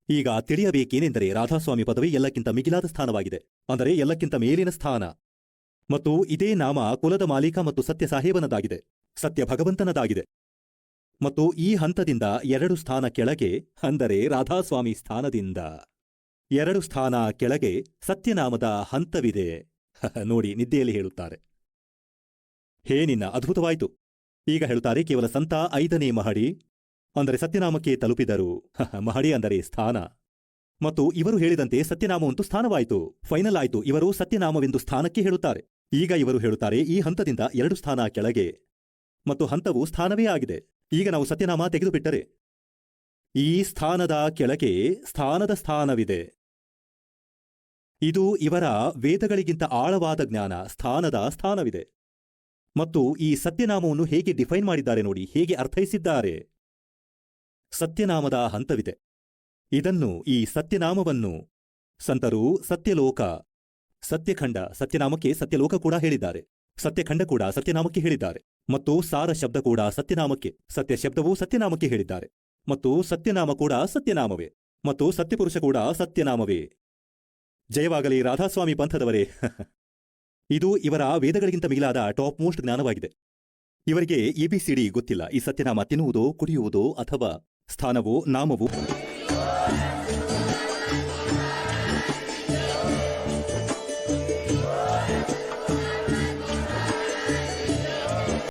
ಈಗ ತಿಳಿಯಬೇಕೇನೆಂದರೆ ರಾಧಾಸ್ವಾಮಿ ಪದವಿ ಎಲ್ಲಕ್ಕಿಂತ ಮಿಗಿಲಾದ ಸ್ಥಾನವಾಗಿದೆ, ಅಂದರೆ ಎಲ್ಲಕ್ಕಿಂತ ಮೇಲಿನ ಸ್ಥಾನ. ಮತ್ತು ಇದೇ ನಾಮ ಕುಲದ ಮಾಲೀಕ ಮತ್ತು ಸತ್ಯ ಸಾಹೇಬನದಾಗಿದೆ, ಸತ್ಯ ಭಗವಂತನದಾಗಿದೆ. ಮತ್ತು ಈ ಹಂತದಿಂದ 2 ಸ್ಥಾನ ಕೆಳಗೆ, ಅಂದರೆ ರಾಧಾಸ್ವಾಮಿ ಸ್ಥಾನದಿಂದ 2 ಸ್ಥಾನ ಕೆಳಗೆ ಸತ್ಯನಾಮದ ಹಂತವಿದೆ. ನೋಡಿ, ನಿದ್ದೆಯಲ್ಲಿ ಹೇಳುತ್ತಾರೆ. ಹೇ ನಿನ್ನ, ಅದ್ಭುತವಾಯಿತು. ಈಗ ಹೇಳುತ್ತಾರೆ ಕೇವಲ ಸಂತ 5ನೇ ಮಹಡಿ ಅಂದರೆ ಸತ್ಯನಾಮಕ್ಕೆ ತಲುಪಿದರು. ಮಹಡಿ ಅಂದರೆ ಸ್ಥಾನ. ಮತ್ತು ಇವರು ಹೇಳಿದಂತೆ ಸತ್ಯನಾಮವಂತೂ ಸ್ಥಾನವಾಯಿತು, ಫೈನಲ್ ಆಯಿತು. ಇವರು ಸತ್ಯನಾಮವೆಂದು ಸ್ಥಾನಕ್ಕೆ ಹೇಳುತ್ತಾರೆ. ಈಗ ಇವರು ಹೇಳುತ್ತಾರೆ ಈ ಹಂತದಿಂದ 2 ಸ್ಥಾನ ಕೆಳಗೆ, ಮತ್ತು ಹಂತವು ಸ್ಥಾನವೇ ಆಗಿದೆ. ಈಗ ನಾವು ಸತ್ಯನಾಮ ತೆಗೆದುಬಿಟ್ಟರೆ ಈ ಸ್ಥಾನದ ಕೆಳಗೆ ಸ್ಥಾನದ ಸ್ಥಾನವಿದೆ. ಇದು ಇವರ ವೇದಗಳಿಗಿಂತ ಆಳವಾದ ಜ್ಞಾನ, ಸ್ಥಾನದ ಸ್ಥಾನವಿದೆ. ಮತ್ತು ಈ ಸತ್ಯನಾಮವನ್ನು ಹೇಗೆ ಡಿಫೈನ್ ಮಾಡಿದ್ದಾರೆ ನೋಡಿ, ಹೇಗೆ ಅರ್ಥೈಸಿದ್ದಾರೆ. ಸತ್ಯನಾಮದ ಹಂತವಿದೆ. ಇದನ್ನು, ಈ ಸತ್ಯನಾಮವನ್ನು ಸಂತರು ಸತ್ಯಲೋಕ, ಸತ್ಯಖಂಡ, ಸತ್ಯನಾಮಕ್ಕೆ ಸತ್ಯಲೋಕ ಕೂಡ ಹೇಳಿದ್ದಾರೆ, ಸತ್ಯಖಂಡ ಕೂಡ ಸತ್ಯನಾಮಕ್ಕೆ ಹೇಳಿದ್ದಾರೆ, ಮತ್ತು ಸಾರ ಶಬ್ದ ಕೂಡ ಸತ್ಯನಾಮಕ್ಕೆ, ಸತ್ಯ ಶಬ್ದವೂ ಸತ್ಯನಾಮಕ್ಕೆ ಹೇಳಿದ್ದಾರೆ, ಮತ್ತು ಸತ್ಯನಾಮ ಕೂಡ ಸತ್ಯನಾಮವೇ, ಮತ್ತು ಸತ್ಯಪುರುಷ ಕೂಡ ಸತ್ಯನಾಮವೇ. ಜಯವಾಗಲಿ ರಾಧಾಸ್ವಾಮಿ ಪಂಥದವರೇ. ಇದು ಇವರ ವೇದಗಳಿಗಿಂತ ಮಿಗಿಲಾದ ಟಾಪ್ ಮೋಸ್ಟ್ ಜ್ಞಾನವಾಗಿದೆ. ಇವರಿಗೆ ABCD ಗೊತ್ತಿಲ್ಲ. ಈ ಸತ್ಯನಾಮ ತಿನ್ನುವುದೋ, ಕುಡಿಯುವುದೋ, ಅಥವಾ ಸ್ಥಾನವೋ, ನಾಮವೋ.